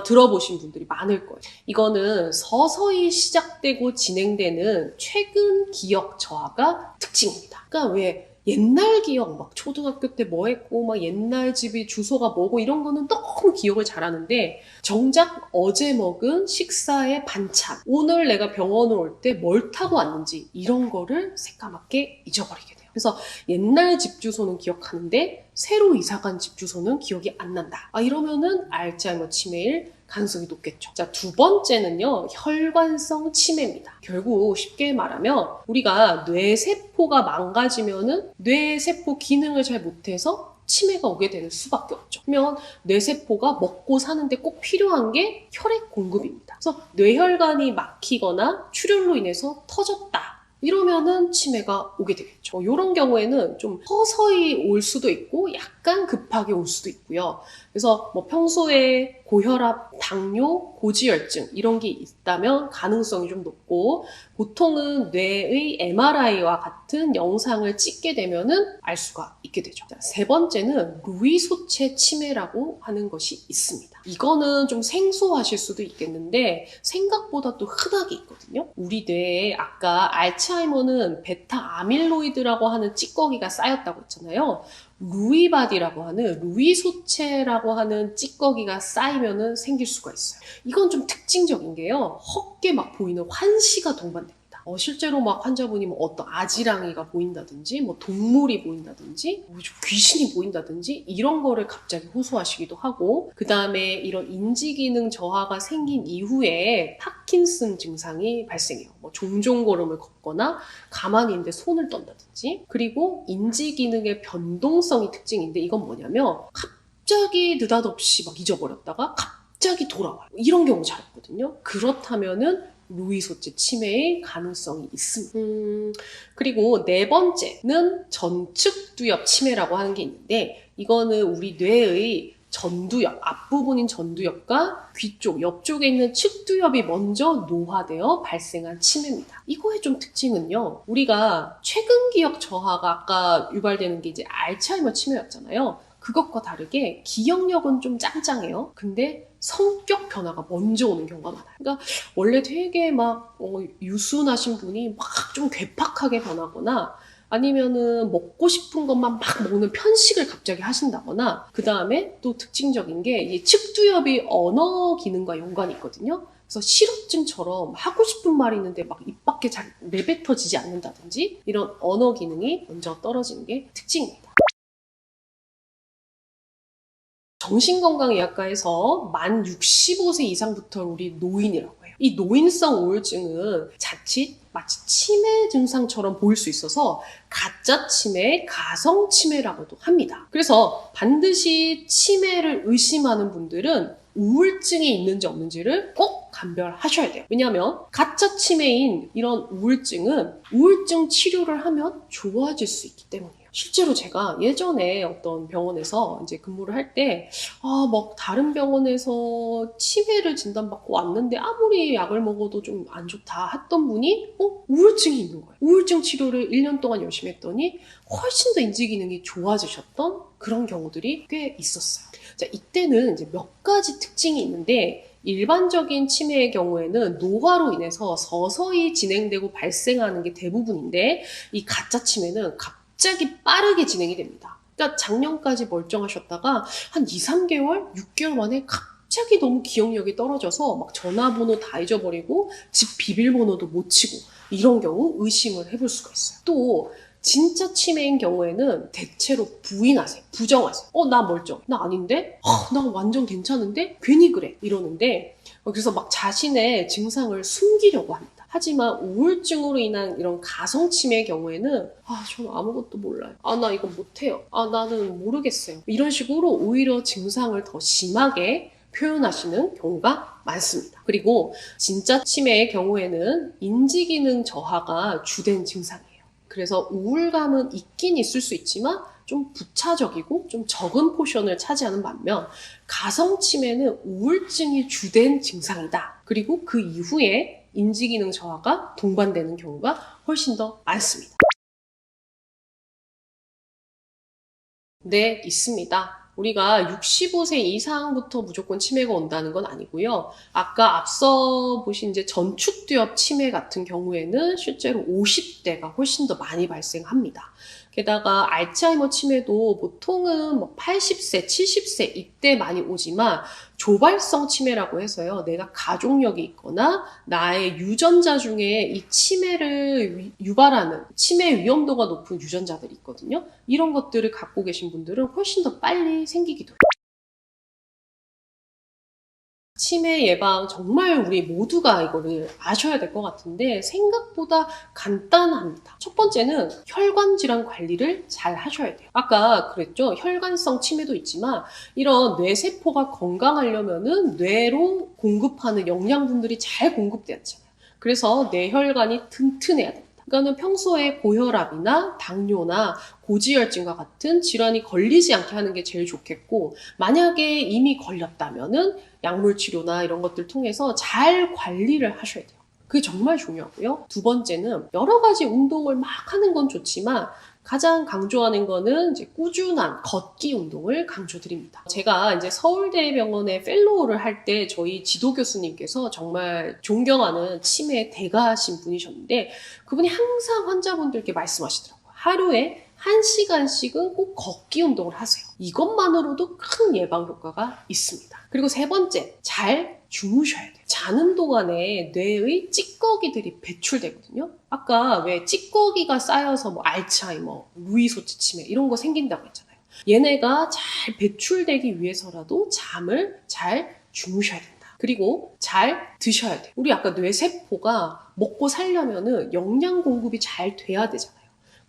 들어보신 분들이 많을 거예요. 이거는 서서히 시작되고 진행되는 최근 기억 저하가 특징입니다. 그러니까 왜 옛날 기억, 막 초등학교 때 뭐 했고, 막 옛날 집이 주소가 뭐고 이런 거는 너무 기억을 잘하는데 정작 어제 먹은 식사의 반찬, 오늘 내가 병원을 올 때 뭘 타고 왔는지 이런 거를 새까맣게 잊어버리게 돼요. 그래서 옛날 집 주소는 기억하는데 새로 이사간 집 주소는 기억이 안 난다. 이러면은 알츠하이머 치매일 가능성이 높겠죠. 자, 두 번째는요, 혈관성 치매입니다. 결국 쉽게 말하면 우리가 뇌세포가 망가지면은 뇌세포 기능을 잘 못해서 치매가 오게 되는 수밖에 없죠. 그러면 뇌세포가 먹고 사는데 꼭 필요한 게 혈액 공급입니다. 그래서 뇌혈관이 막히거나 출혈로 인해서 터졌다. 이러면은 치매가 오게 되겠죠. 이런 경우에는 좀 서서히 올 수도 있고 약간 급하게 올 수도 있고요. 그래서 뭐 평소에 고혈압, 당뇨, 고지혈증 이런 게 있다면 가능성이 좀 높고 보통은 뇌의 MRI와 같은 영상을 찍게 되면은 알 수가 있게 되죠. 자, 세 번째는 루이소체 치매라고 하는 것이 있습니다. 이거는 좀 생소하실 수도 있겠는데 생각보다 또 흔하게 있거든요. 우리 뇌에 아까 알츠하이머는 베타 아밀로이드라고 하는 찌꺼기가 쌓였다고 했잖아요. 루이바디라고 하는 루이소체라고 하는 찌꺼기가 쌓이면은 생길 수가 있어요. 이건 좀 특징적인 게요. 헛게 막 보이는 환시가 동반됩니다. 실제로 막 환자분이 뭐 어떤 아지랑이가 보인다든지 뭐 동물이 보인다든지 뭐 귀신이 보인다든지 이런 거를 갑자기 호소하시기도 하고 그 다음에 이런 인지기능 저하가 생긴 이후에 파킨슨 증상이 발생해요. 뭐 종종 걸음을 걷거나 가만히 있는데 손을 떤다든지 그리고 인지기능의 변동성이 특징인데 이건 뭐냐면 갑자기 느닷없이 막 잊어버렸다가 갑자기 돌아와요. 이런 경우 잘 없거든요. 그렇다면은 루이소체 치매의 가능성이 있습니다. 그리고 네 번째는 전측두엽 치매라고 하는 게 있는데 이거는 우리 뇌의 전두엽, 앞부분인 전두엽과 귀 쪽, 옆쪽에 있는 측두엽이 먼저 노화되어 발생한 치매입니다. 이거의 좀 특징은요. 우리가 최근 기억 저하가 아까 유발되는 게 이제 알츠하이머 치매였잖아요. 그것과 다르게 기억력은 좀 짱짱해요. 근데 성격 변화가 먼저 오는 경우가 많아요. 그러니까 원래 되게 막 유순하신 분이 막 좀 괴팍하게 변하거나 아니면은 먹고 싶은 것만 막 먹는 편식을 갑자기 하신다거나 그 다음에 또 특징적인 게 이 측두엽이 언어 기능과 연관이 있거든요. 그래서 실어증처럼 하고 싶은 말이 있는데 막 입 밖에 잘 내뱉어지지 않는다든지 이런 언어 기능이 먼저 떨어지는 게 특징입니다. 정신건강의학과에서 만 65세 이상부터 우리 노인이라고 해요. 이 노인성 우울증은 자칫 마치 치매 증상처럼 보일 수 있어서 가짜 치매, 가성 치매라고도 합니다. 그래서 반드시 치매를 의심하는 분들은 우울증이 있는지 없는지를 꼭 감별하셔야 돼요. 왜냐하면 가짜 치매인 이런 우울증은 우울증 치료를 하면 좋아질 수 있기 때문이에요. 실제로 제가 예전에 어떤 병원에서 이제 근무를 할 때, 막 다른 병원에서 치매를 진단받고 왔는데 아무리 약을 먹어도 좀 안 좋다 했던 분이, 우울증이 있는 거예요. 우울증 치료를 1년 동안 열심히 했더니 훨씬 더 인지기능이 좋아지셨던 그런 경우들이 꽤 있었어요. 자, 이때는 이제 몇 가지 특징이 있는데, 일반적인 치매의 경우에는 노화로 인해서 서서히 진행되고 발생하는 게 대부분인데, 이 가짜 치매는 갑자기 빠르게 진행이 됩니다. 그러니까 작년까지 멀쩡하셨다가 한 2, 3개월, 6개월 만에 갑자기 너무 기억력이 떨어져서 막 전화번호 다 잊어버리고 집 비밀번호도 못 치고 이런 경우 의심을 해볼 수가 있어요. 또 진짜 치매인 경우에는 대체로 부인하세요. 부정하세요. 나 멀쩡해. 나 아닌데? 나 완전 괜찮은데? 괜히 그래. 이러는데 그래서 막 자신의 증상을 숨기려고 합니다. 하지만 우울증으로 인한 이런 가성치매의 경우에는 저는 아무것도 몰라요. 나 이거 못해요. 나는 모르겠어요. 이런 식으로 오히려 증상을 더 심하게 표현하시는 경우가 많습니다. 그리고 진짜 치매의 경우에는 인지기능 저하가 주된 증상이에요. 그래서 우울감은 있긴 있을 수 있지만 좀 부차적이고 좀 적은 포션을 차지하는 반면 가성치매는 우울증이 주된 증상이다. 그리고 그 이후에 인지기능 저하가 동반되는 경우가 훨씬 더 많습니다. 네, 있습니다. 우리가 65세 이상부터 무조건 치매가 온다는 건 아니고요. 아까 앞서 보신 이제 전축두엽 치매 같은 경우에는 실제로 50대가 훨씬 더 많이 발생합니다. 게다가 알츠하이머 치매도 보통은 뭐 80세, 70세 이때 많이 오지만 조발성 치매라고 해서요. 내가 가족력이 있거나 나의 유전자 중에 이 치매를 유발하는 치매 위험도가 높은 유전자들이 있거든요. 이런 것들을 갖고 계신 분들은 훨씬 더 빨리 생기기도 해요. 치매 예방 정말 우리 모두가 이거를 아셔야 될 것 같은데 생각보다 간단합니다. 첫 번째는 혈관 질환 관리를 잘 하셔야 돼요. 아까 그랬죠? 혈관성 치매도 있지만 이런 뇌세포가 건강하려면은 뇌로 공급하는 영양분들이 잘 공급돼야 되잖아요. 그래서 뇌혈관이 튼튼해야 됩니다. 그러니까는 평소에 고혈압이나 당뇨나 고지혈증과 같은 질환이 걸리지 않게 하는 게 제일 좋겠고, 만약에 이미 걸렸다면은 약물 치료나 이런 것들 통해서 잘 관리를 하셔야 돼요. 그게 정말 중요하고요. 두 번째는 여러 가지 운동을 막 하는 건 좋지만 가장 강조하는 거는 이제 꾸준한 걷기 운동을 강조드립니다. 제가 이제 서울대병원에 펠로우를 할 때 저희 지도 교수님께서 정말 존경하는 치매 대가신 분이셨는데 그분이 항상 환자분들께 말씀하시더라고요. 하루에 1시간씩은 꼭 걷기 운동을 하세요. 이것만으로도 큰 예방 효과가 있습니다. 그리고 세 번째, 잘 주무셔야 돼요. 자는 동안에 뇌의 찌꺼기들이 배출되거든요. 아까 왜 찌꺼기가 쌓여서 뭐 알츠하이머, 루이소트 치매 이런 거 생긴다고 했잖아요. 얘네가 잘 배출되기 위해서라도 잠을 잘 주무셔야 된다. 그리고 잘 드셔야 돼요. 우리 아까 뇌세포가 먹고 살려면은 영양 공급이 잘 돼야 되잖아요.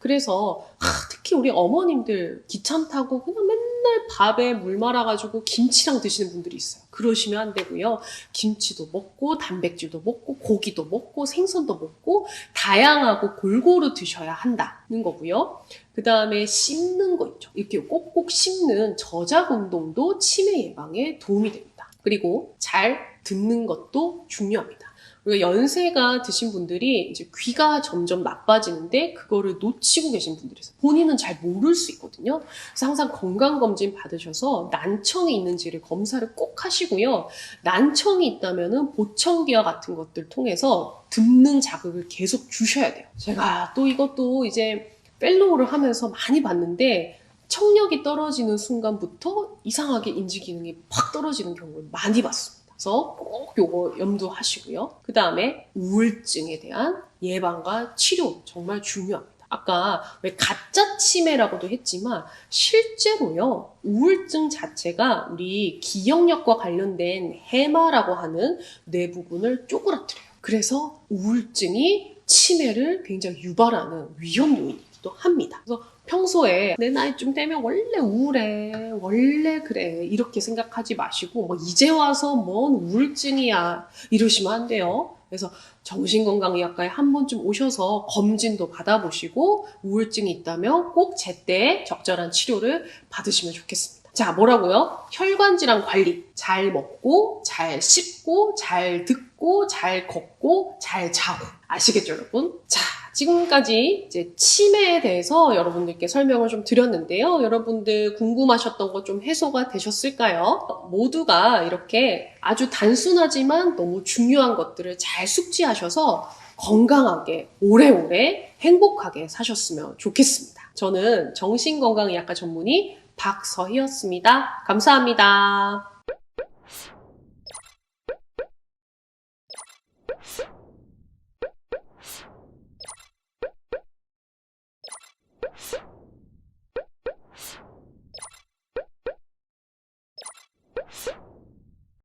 그래서 특히 우리 어머님들 귀찮다고 그냥 맨날 밥에 물 말아가지고 김치랑 드시는 분들이 있어요. 그러시면 안 되고요. 김치도 먹고 단백질도 먹고 고기도 먹고 생선도 먹고 다양하고 골고루 드셔야 한다는 거고요. 그 다음에 씹는 거 있죠. 이렇게 꼭꼭 씹는 저작 운동도 치매 예방에 도움이 됩니다. 그리고 잘 듣는 것도 중요합니다. 우리가 연세가 드신 분들이 이제 귀가 점점 나빠지는데 그거를 놓치고 계신 분들이 있어요. 본인은 잘 모를 수 있거든요. 그래서 항상 건강검진 받으셔서 난청이 있는지를 검사를 꼭 하시고요. 난청이 있다면은 보청기와 같은 것들 통해서 듣는 자극을 계속 주셔야 돼요. 제가 또 이것도 이제 펠로우를 하면서 많이 봤는데 청력이 떨어지는 순간부터 이상하게 인지 기능이 팍 떨어지는 경우를 많이 봤습니다. 그래서 꼭 요거 염두하시고요. 그 다음에 우울증에 대한 예방과 치료 정말 중요합니다. 아까 왜 가짜 치매라고도 했지만 실제로요. 우울증 자체가 우리 기억력과 관련된 해마라고 하는 뇌 부분을 쪼그라뜨려요. 그래서 우울증이 치매를 굉장히 유발하는 위험 요인이기도 합니다. 그래서 평소에 내 나이쯤 되면 원래 우울해, 원래 그래 이렇게 생각하지 마시고 뭐 이제 와서 뭔 우울증이야 이러시면 안 돼요. 그래서 정신건강의학과에 한 번쯤 오셔서 검진도 받아보시고 우울증이 있다면 꼭 제때 적절한 치료를 받으시면 좋겠습니다. 자, 뭐라고요? 혈관질환 관리. 잘 먹고, 잘 씹고, 잘 듣고, 잘 걷고, 잘 자고. 아시겠죠, 여러분? 자, 지금까지 이제 치매에 대해서 여러분들께 설명을 좀 드렸는데요. 여러분들 궁금하셨던 거 좀 해소가 되셨을까요? 모두가 이렇게 아주 단순하지만 너무 중요한 것들을 잘 숙지하셔서 건강하게, 오래오래 행복하게 사셨으면 좋겠습니다. 저는 정신건강의학과 전문의 박서희였습니다. 감사합니다.